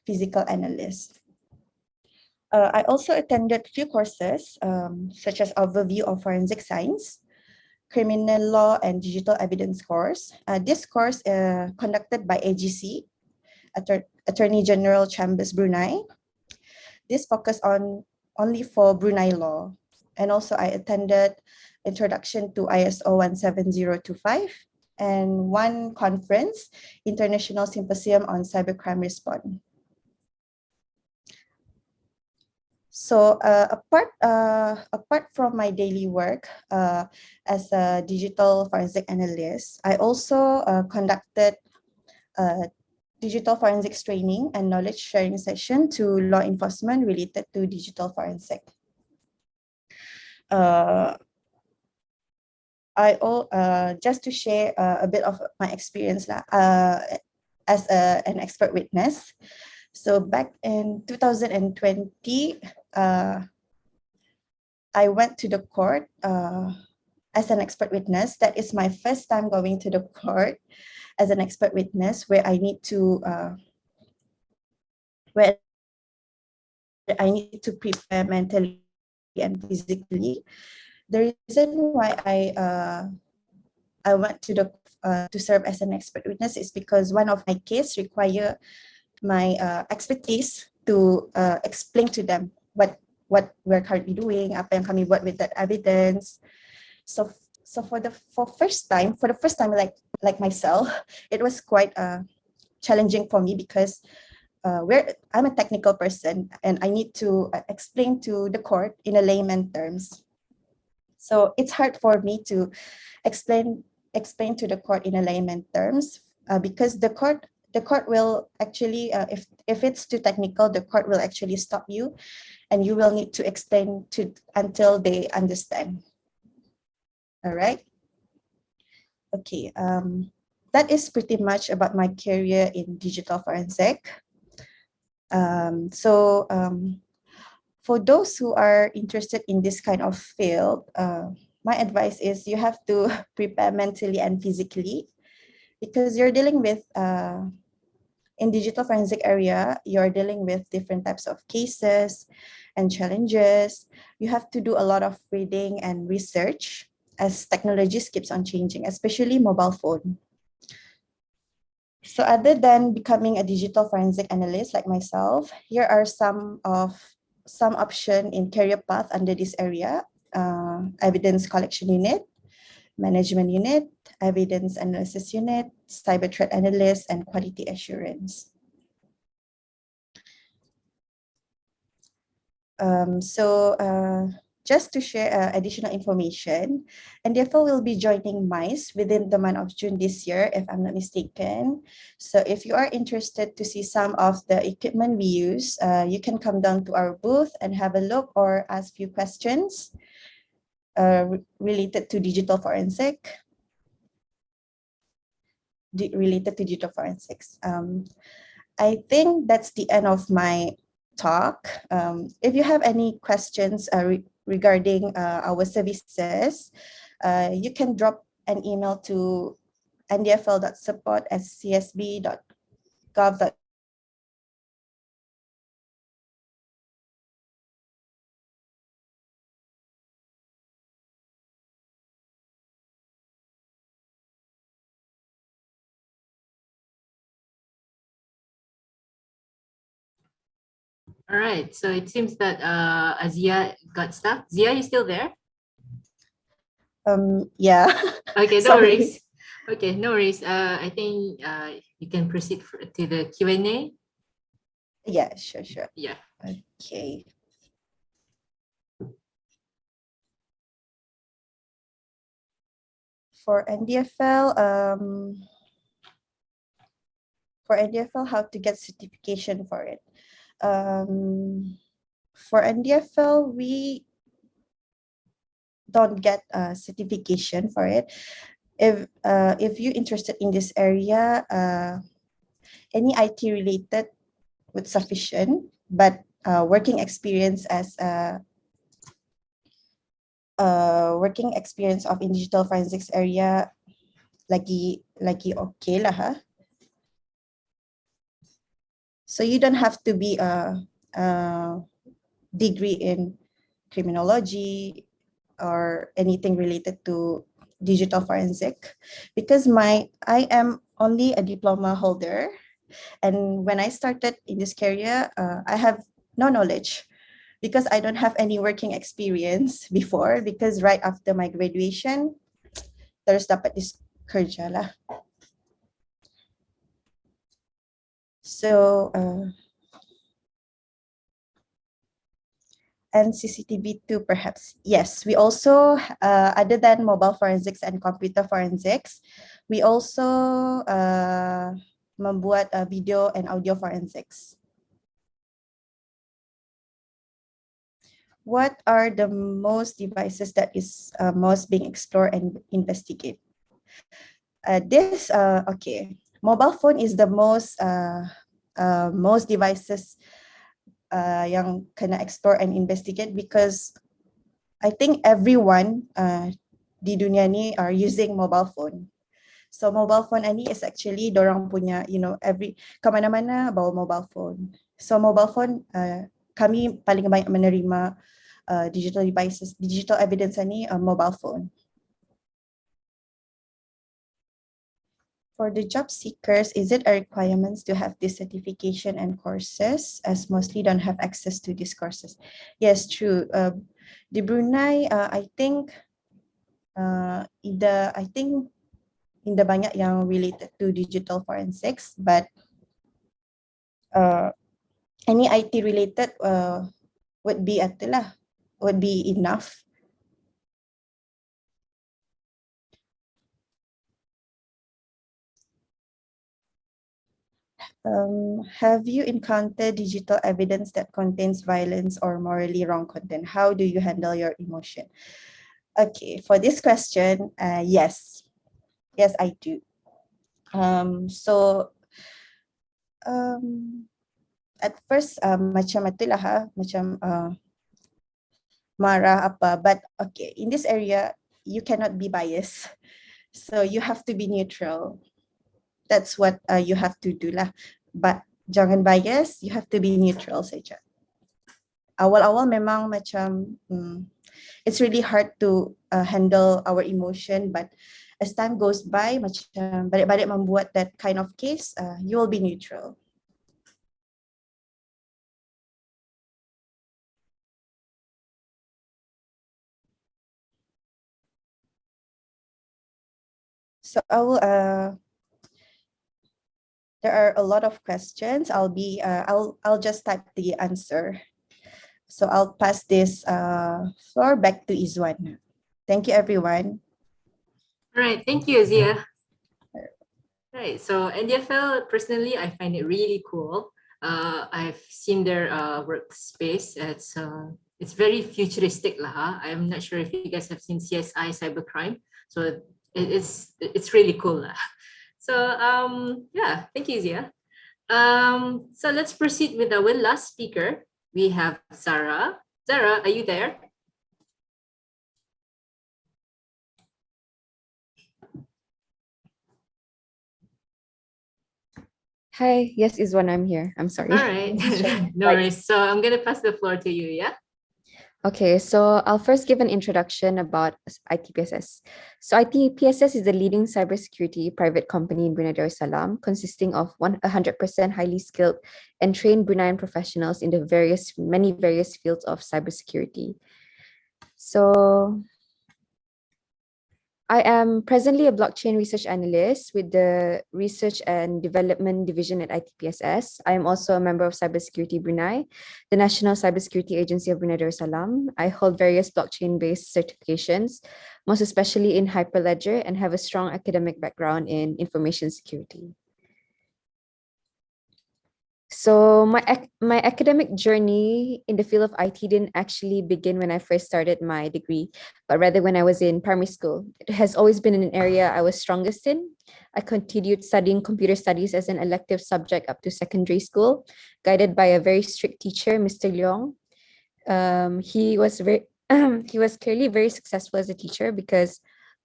physical analyst. I also attended few courses such as overview of forensic science, criminal law and digital evidence course. This course conducted by AGC, Attorney General Chambers Brunei. This focus on only for Brunei law. And also I attended Introduction to ISO 17025 and one conference, International Symposium on Cybercrime Response. So apart from my daily work as a digital forensic analyst, I also conducted digital forensics training and knowledge sharing session to law enforcement related to digital forensic. Just to share a bit of my experience as an expert witness. So back in 2020, I went to the court as an expert witness. That is my first time going to the court as an expert witness, where I need to prepare mentally and physically. The reason why I went to serve as an expert witness is because one of my case require my expertise to explain to them what we're currently doing, apa yang kami buat with that evidence. So for the first time, like myself, it was quite challenging for me because I'm a technical person and I need to explain to the court in a layman terms. So it's hard for me to explain to the court in a layman terms because the court will actually, if it's too technical, the court will actually stop you and you will need to explain until they understand. All right. Okay. That is pretty much about my career in digital forensic. For those who are interested in this kind of field, my advice is you have to prepare mentally and physically because you're dealing with, in digital forensic area, you're dealing with different types of cases and challenges. You have to do a lot of reading and research as technologies keeps on changing, especially mobile phone. So other than becoming a digital forensic analyst like myself, here are some option in career path under this area: evidence collection unit, management unit, evidence analysis unit, cyber threat analyst, and quality assurance. Just to share additional information, NDFL will be joining MICE within the month of June this year, if I'm not mistaken. So if you are interested to see some of the equipment we use, you can come down to our booth and have a look or ask few questions related to digital forensics. I think that's the end of my talk. If you have any questions regarding our services, you can drop an email to ndfl.support@csb.gov.my All right. So it seems that Azia got stuck. Zia, you still there? Yeah. Okay, no Sorry. worries. Okay, no worries. I think you can proceed to the Q&A. Yeah, sure. Yeah. Okay. For NDFL, how to get certification for it? For NDFL, we don't get a certification for it. If you're interested in this area, any IT related would sufficient, but working experience working experience of in digital forensics area lagi okay lah ha. So you don't have to be a degree in criminology or anything related to digital forensic, because I am only a diploma holder, and when I started in this career, I have no knowledge because I don't have any working experience before, because right after my graduation terus dapat this kerja lah. So and CCTV too, perhaps. Yes, we also, other than mobile forensics and computer forensics, we also membuat video and audio forensics. What are the most devices that is most being explored and investigated? Okay, mobile phone is the most devices yang kena explore and investigate, because I think everyone di dunia ni are using mobile phone. So mobile phone ni is actually dorang punya, every kemana-mana bawa mobile phone. So mobile phone, kami paling banyak menerima digital devices, digital evidence ni mobile phone. For the job seekers, is it a requirement to have this certification and courses, as mostly don't have access to these courses? Yes, true. The Brunei, I think Indah banyak yang related to digital forensics, but any IT related would be enough. Have you encountered digital evidence that contains violence or morally wrong content? How do you handle your emotion? Okay, for this question, yes, I do. So at first, macam itulah macam marah apa, but okay, in this area you cannot be biased, so you have to be neutral. That's what you have to do lah, but jangan bias, you have to be neutral saja. Awal-awal memang macam it's really hard to handle our emotion, but as time goes by, macam balik-balik membuat that kind of case, you will be neutral. So I will there are a lot of questions. I'll just type the answer. So I'll pass this floor back to Izwan. Thank you, everyone. All right. Thank you, Azia. Right. So NDFL, personally, I find it really cool. I've seen their workspace. It's very futuristic lah. I'm not sure if you guys have seen CSI Cybercrime. So it's really cool lah. So yeah, thank you, Zia. So let's proceed with our last speaker. We have Zara. Zara, are you there? Hi, yes, Izwan, I'm here. I'm sorry. All right, no worries. So I'm gonna pass the floor to you, yeah? Okay, so I'll first give an introduction about ITPSS. So ITPSS is the leading cybersecurity private company in Brunei Darussalam, consisting of 100% highly skilled and trained Bruneian professionals in the many various fields of cybersecurity. So I am presently a blockchain research analyst with the Research and Development Division at ITPSS. I am also a member of Cybersecurity Brunei, the National Cybersecurity Agency of Brunei Darussalam. I hold various blockchain-based certifications, most especially in Hyperledger, and have a strong academic background in information security. So my academic journey in the field of IT didn't actually begin when I first started my degree, but rather when I was in primary school. It has always been an area I was strongest in. I continued studying computer studies as an elective subject up to secondary school, guided by a very strict teacher, Mr. Leong. He was he was clearly very successful as a teacher because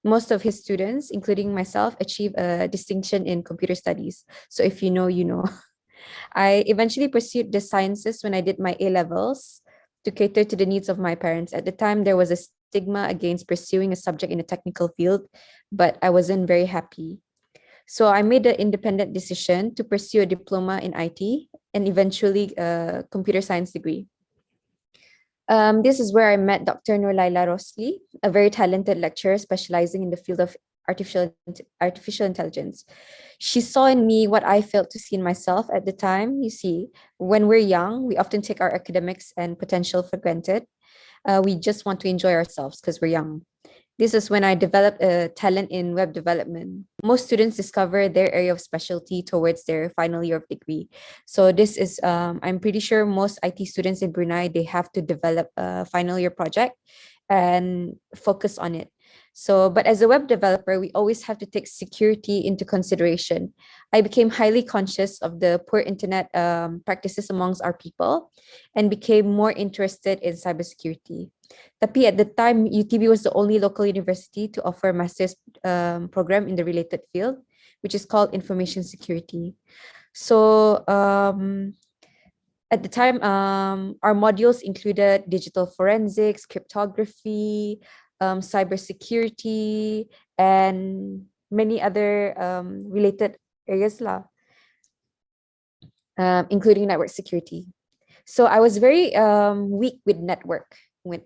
most of his students, including myself, achieved a distinction in computer studies. So if you know, you know. I eventually pursued the sciences when I did my A levels to cater to the needs of my parents. At the time, there was a stigma against pursuing a subject in a technical field, but I wasn't very happy. So I made the independent decision to pursue a diploma in IT and eventually a computer science degree. This is where I met Dr. Nurlaila Rosli, a very talented lecturer specializing in the field of artificial intelligence. She saw in me what I failed to see in myself at the time. You see, when we're young, we often take our academics and potential for granted. We just want to enjoy ourselves because we're young. This is when I developed a talent in web development. Most students discover their area of specialty towards their final year of degree. So this is, I'm pretty sure most IT students in Brunei, they have to develop a final year project and focus on it. So, but as a web developer, we always have to take security into consideration. I became highly conscious of the poor internet practices amongst our people and became more interested in cybersecurity. Tapi at the time, UTB was the only local university to offer a master's program in the related field, which is called information security. So at the time, our modules included digital forensics, cryptography, cybersecurity, and many other related areas, including network security. So I was very weak with network when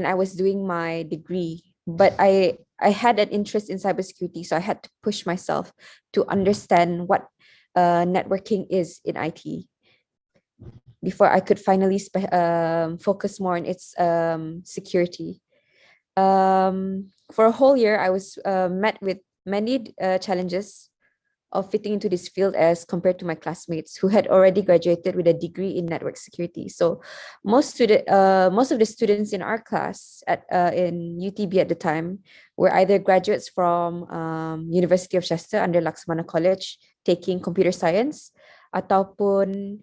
I was doing my degree, but I had an interest in cybersecurity, so I had to push myself to understand what networking is in IT before I could finally focus more on its security. For a whole year, I was met with many challenges of fitting into this field as compared to my classmates who had already graduated with a degree in network security. So most of the students in our class in UTB at the time were either graduates from University of Chester under Laksamana College taking computer science, ataupun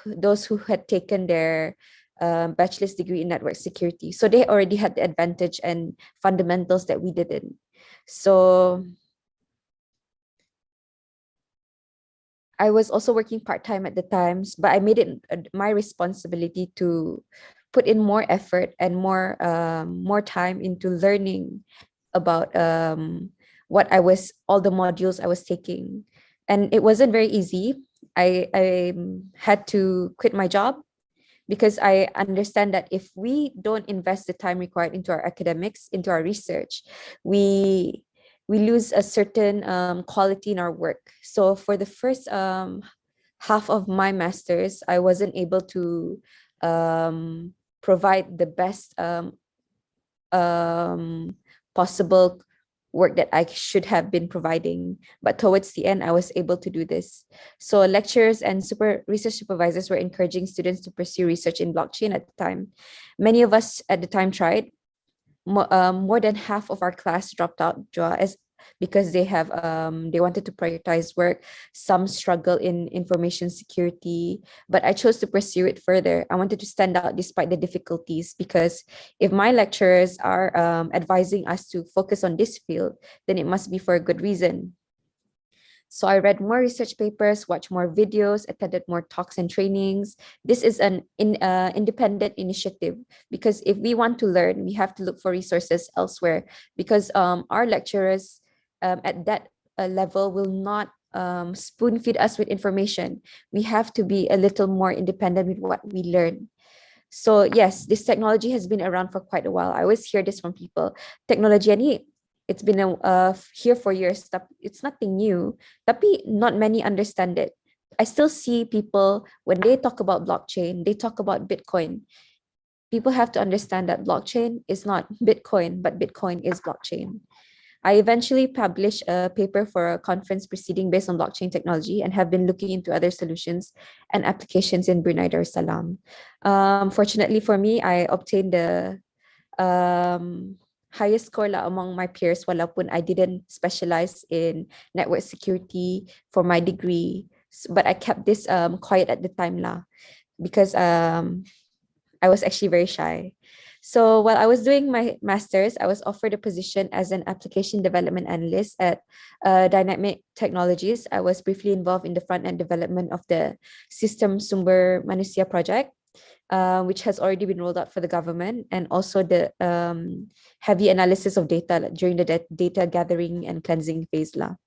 those who had taken their bachelor's degree in network security. So they already had the advantage and fundamentals that we didn't. So I was also working part-time at the times, but I made it my responsibility to put in more effort and more time into learning about all the modules I was taking. And it wasn't very easy. I had to quit my job because I understand that if we don't invest the time required into our academics, into our research, we lose a certain quality in our work. So for the first half of my master's, I wasn't able to provide the best possible work that I should have been providing. But towards the end, I was able to do this. So lecturers and research supervisors were encouraging students to pursue research in blockchain at the time. Many of us at the time tried. More than half of our class dropped out because they wanted to prioritize work. Some struggle in information security, but I chose to pursue it further. I wanted to stand out despite the difficulties, because if my lecturers are advising us to focus on this field, then it must be for a good reason. So I read more research papers, watched more videos, attended more talks and trainings. This is an independent initiative, because if we want to learn, we have to look for resources elsewhere, because our lecturers at that level will not spoon feed us with information. We have to be a little more independent with what we learn. So yes, this technology has been around for quite a while. I always hear this from people. Technology ni, it's been here for years. It's nothing new. Tapi not many understand it. I still see people when they talk about blockchain, they talk about Bitcoin. People have to understand that blockchain is not Bitcoin, but Bitcoin is blockchain. I eventually published a paper for a conference proceeding based on blockchain technology and have been looking into other solutions and applications in Brunei Darussalam. Fortunately for me, I obtained the highest score lah among my peers, walaupun I didn't specialize in network security for my degree. But I kept this quiet at the time lah, because I was actually very shy. So while I was doing my master's, I was offered a position as an application development analyst at Dynamic Technologies. I was briefly involved in the front-end development of the System Sumber Manusia project, which has already been rolled out for the government, and also the heavy analysis of data during the data gathering and cleansing phase lah.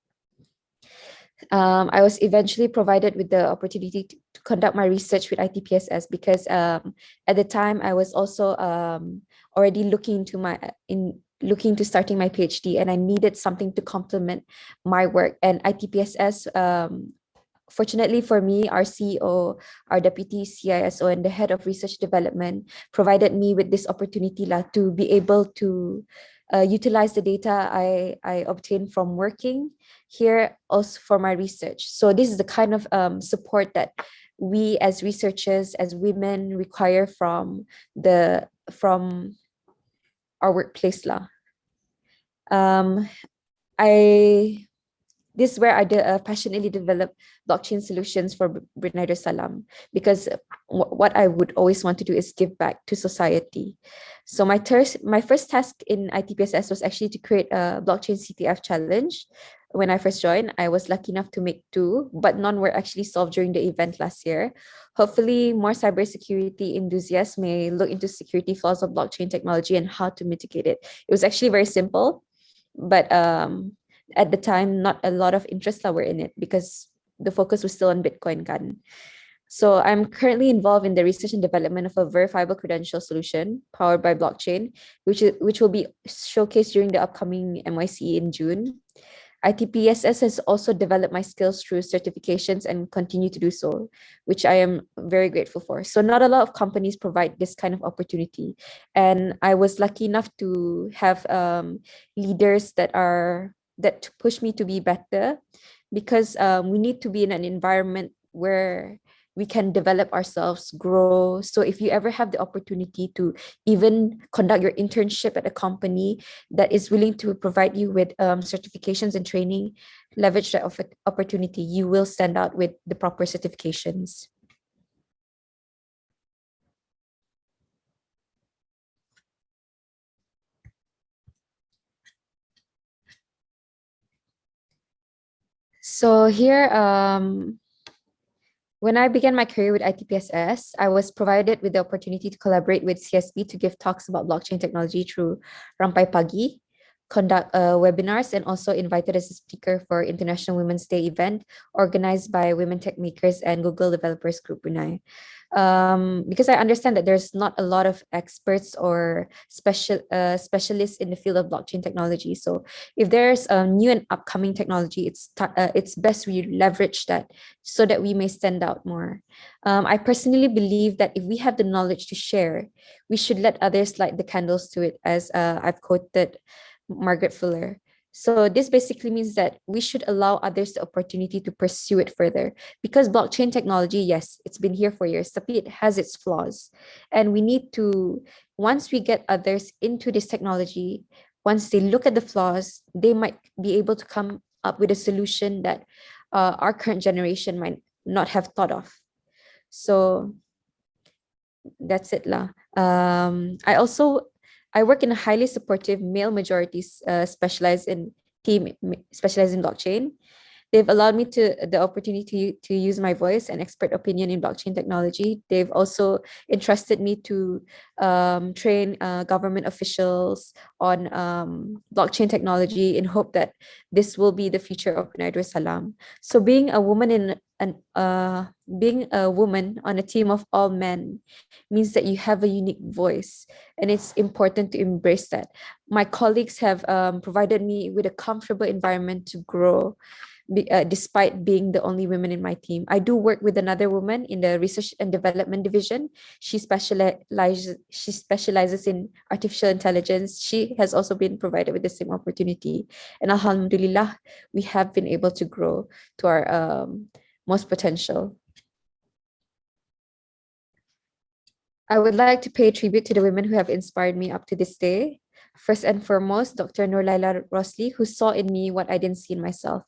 I was eventually provided with the opportunity to conduct my research with ITPSS, because at the time I was also already looking to starting my PhD, and I needed something to complement my work. And ITPSS, fortunately for me, our CEO, our deputy CISO, and the head of research development provided me with this opportunity to be able to utilize the data I obtained from working here also for my research. So this is the kind of support that we as researchers, as women, require from our workplace lah. This is where I passionately develop blockchain solutions for Brunei Darussalam, because what I would always want to do is give back to society. So my first task in ITPSS was actually to create a blockchain CTF challenge. When I first joined, I was lucky enough to make 2, but none were actually solved during the event last year. Hopefully, more cybersecurity enthusiasts may look into security flaws of blockchain technology and how to mitigate it. It was actually very simple, but at the time, not a lot of interest were in it, because the focus was still on Bitcoin kan. So I'm currently involved in the research and development of a verifiable credential solution powered by blockchain, which will be showcased during the upcoming MYC in June. ITPSS has also developed my skills through certifications and continue to do so, which I am very grateful for. So not a lot of companies provide this kind of opportunity. And I was lucky enough to have leaders that push me to be better, because we need to be in an environment where we can develop ourselves, grow. So if you ever have the opportunity to even conduct your internship at a company that is willing to provide you with certifications and training, leverage that opportunity. You will stand out with the proper certifications. So here, when I began my career with ITPSS, I was provided with the opportunity to collaborate with CSB to give talks about blockchain technology through Rampai Pagi, conduct webinars, and also invited as a speaker for International Women's Day event organized by Women Tech Makers and Google Developers Group Brunei. Because I understand that there's not a lot of experts or specialists in the field of blockchain technology. So if there's a new and upcoming technology, it's best we leverage that so that we may stand out more. I personally believe that if we have the knowledge to share, we should let others light the candles to it, as I've quoted Margaret Fuller. So this basically means that we should allow others the opportunity to pursue it further, because blockchain technology, yes, it's been here for years, but it has its flaws. And we need to, once we get others into this technology, once they look at the flaws, they might be able to come up with a solution that our current generation might not have thought of. So that's it lah. I work in a highly supportive male majority specialized in blockchain, They've allowed me the opportunity to use my voice and expert opinion in blockchain technology. They've also entrusted me to train government officials on blockchain technology in hope that this will be the future of Brunei Darussalam. So being a woman on a team of all men means that you have a unique voice, and it's important to embrace that. My colleagues have provided me with a comfortable environment to grow, despite being the only woman in my team. I do work with another woman in the research and development division. She specializes in artificial intelligence. She has also been provided with the same opportunity, and alhamdulillah, we have been able to grow to our most potential. I would like to pay tribute to the women who have inspired me up to this day. First and foremost, Dr. Nurlaila Rosli, who saw in me what I didn't see in myself.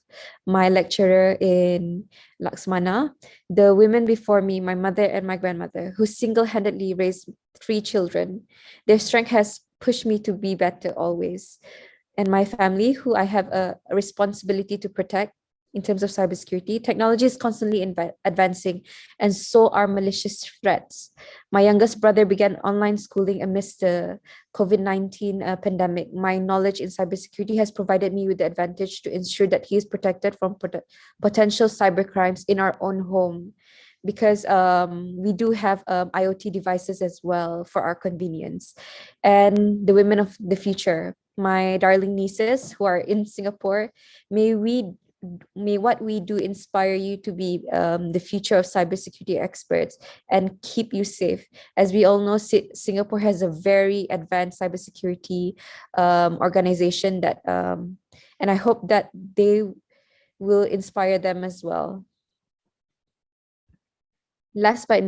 My lecturer in Laksmana, the women before me, my mother and my grandmother, who single-handedly raised 3 children. Their strength has pushed me to be better always. And my family, who I have a responsibility to protect in terms of cybersecurity. Technology is constantly advancing, and so are malicious threats. My youngest brother began online schooling amidst the COVID-19 pandemic. My knowledge in cybersecurity has provided me with the advantage to ensure that he is protected from potential cybercrimes in our own home, because we do have IoT devices as well for our convenience. And the women of the future, my darling nieces who are in Singapore, may what we do inspire you to be the future of cybersecurity experts and keep you safe. As we all know, Singapore has a very advanced cybersecurity organization that, and I hope that they will inspire them as well. Last but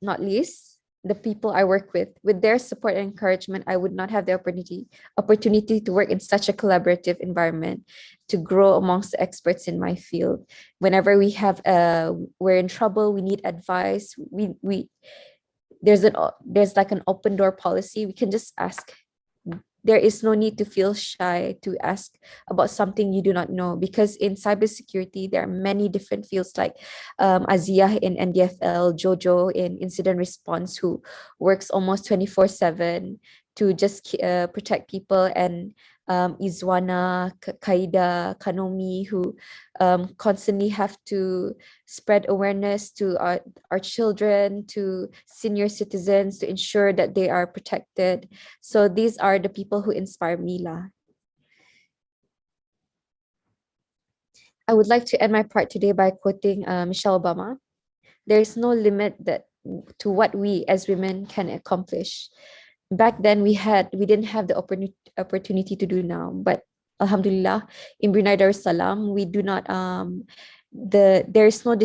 not least, the people I work with. With their support and encouragement, I would not have the opportunity to work in such a collaborative environment, to grow amongst the experts in my field. Whenever we're in trouble, we need advice. There's like an open door policy. We can just ask. There is no need to feel shy to ask about something you do not know, because in cybersecurity, there are many different fields like Azia in NDFL, Jojo in incident response, who works almost 24/7 to just protect people, and Izwana, Kaida, Kanomi, who constantly have to spread awareness to our children, to senior citizens, to ensure that they are protected. So these are the people who inspire me, lah. I would like to end my part today by quoting Michelle Obama. There is no limit to what we as women can accomplish. Back then we didn't have the opportunity to do now, but alhamdulillah, in Brunei Darussalam, we do not there's not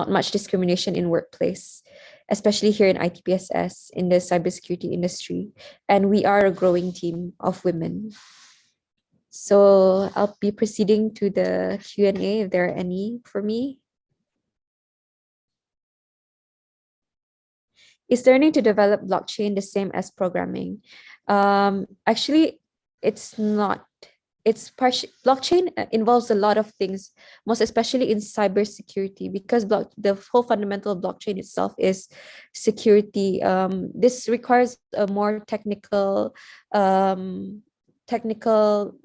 much discrimination in workplace, especially here in ITPSS, in the cybersecurity industry, and we are a growing team of women. So I'll be proceeding to the Q&A if there are any for me. Is learning to develop blockchain the same as programming? Actually, it's not. Blockchain involves a lot of things, most especially in cybersecurity, because the whole fundamental of blockchain itself is security. This requires a more technical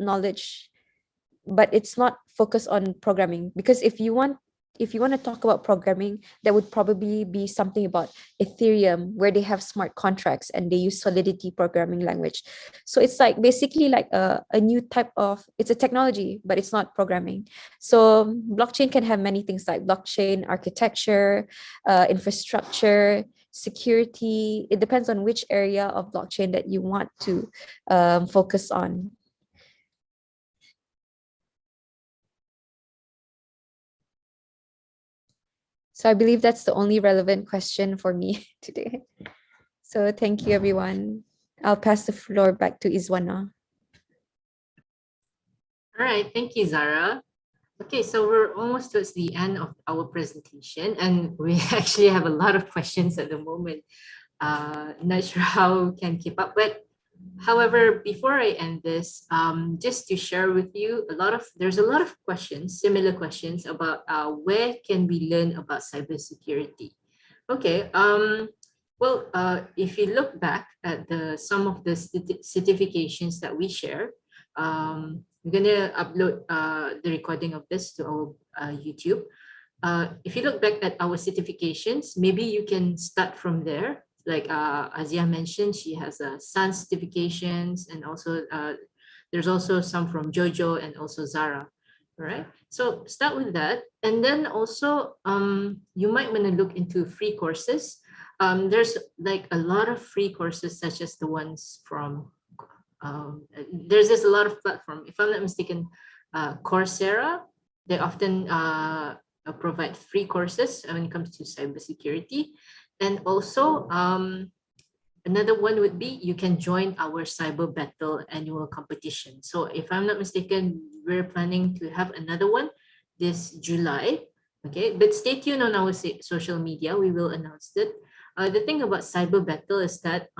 knowledge, but it's not focused on programming, because if you want to talk about programming, that would probably be something about Ethereum, where they have smart contracts and they use Solidity programming language. So it's like basically like a new type of, it's a technology, but it's not programming. So blockchain can have many things like blockchain architecture, infrastructure, security. It depends on which area of blockchain that you want to focus on. So I believe that's the only relevant question for me today. So thank you, everyone. I'll pass the floor back to Izwana. All right, thank you, Zara. Okay, so we're almost towards the end of our presentation, and we actually have a lot of questions at the moment. Not sure how we can keep up, but However, before I end this, just to share with you there's a lot of questions, similar questions about where can we learn about cybersecurity. Okay, well, if you look back at some of the certifications that we share, we're gonna upload the recording of this to our YouTube. If you look back at our certifications, maybe you can start from there. Like Azia mentioned, she has SAN certifications, and also there's also some from Jojo and also Zara. All right. So start with that, and then also you might want to look into free courses. There's like a lot of free courses, such as the ones from there's just a lot of platform. If I'm not mistaken, Coursera, they often provide free courses when it comes to cybersecurity. And also another one would be you can join our Cyber Battle annual competition. So if I'm not mistaken, we're planning to have another one this July. Okay, but stay tuned on our social media. We will announce it. The thing about Cyber Battle is that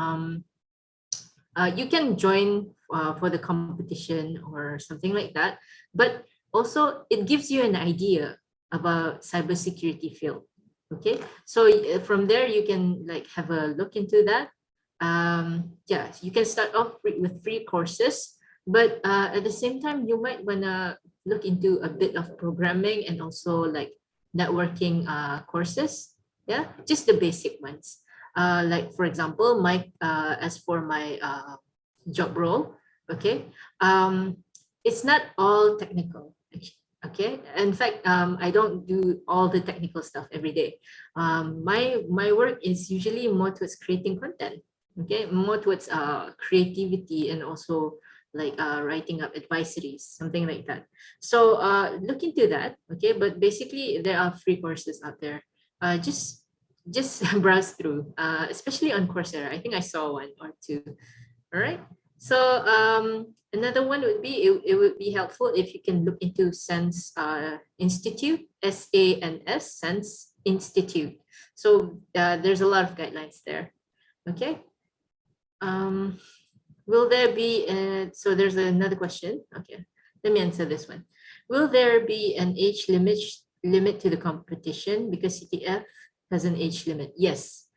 you can join for the competition or something like that, but also it gives you an idea about cybersecurity field. Okay, so from there you can like have a look into that. Yeah, you can start off with free courses, but at the same time you might wanna look into a bit of programming and also like networking courses. Yeah, just the basic ones. Like for example, as for my job role, okay, it's not all technical. Okay, in fact, I don't do all the technical stuff every day. My work is usually more towards creating content. Okay, more towards creativity and also like writing up advisories, something like that. So look into that. Okay, but basically there are free courses out there. Just browse through, especially on Coursera. I think I saw one or two. All right. So another one would be it would be helpful if you can look into SANS Institute, SANS, SANS Institute. So there's a lot of guidelines there. Okay. Will there be so there's another question. Okay, let me answer this one. Will there be an age limit to the competition because CTF has an age limit? Yes.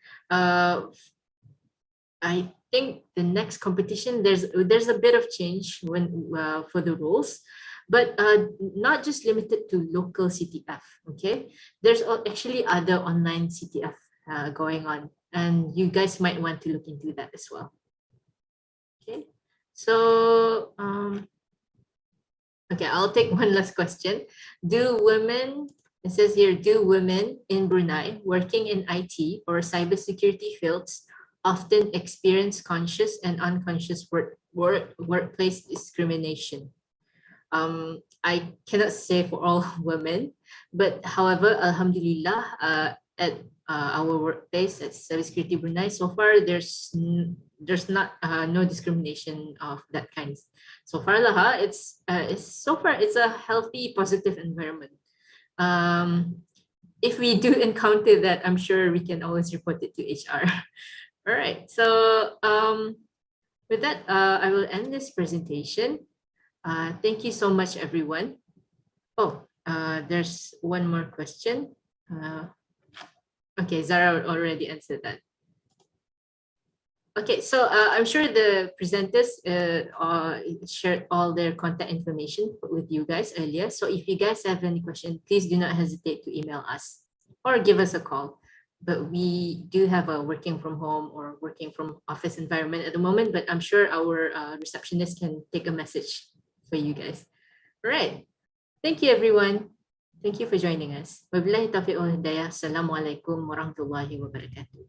I think the next competition there's a bit of change for the rules, but not just limited to local CTF. Okay, there's actually other online CTF going on, and you guys might want to look into that as well. Okay, so okay, I'll take one last question. It says here, do women in Brunei working in IT or cybersecurity fields often experience conscious and unconscious workplace discrimination? I cannot say for all women, but however, Alhamdulillah, at our workplace at Cybersecurity Brunei, so far there's not no discrimination of that kind. So far, it's a healthy, positive environment. If we do encounter that, I'm sure we can always report it to HR. All right. So with that, I will end this presentation. Thank you so much, everyone. Oh, there's one more question. Okay, Zara already answered that. Okay, so I'm sure the presenters shared all their contact information with you guys earlier. So if you guys have any question, please do not hesitate to email us or give us a call. But we do have a working from home or working from office environment at the moment, but I'm sure our receptionist can take a message for you guys. All right. Thank you, everyone. Thank you for joining us. Wabillahi taufiq wal hidayah. Assalamualaikum warahmatullahi wabarakatuh.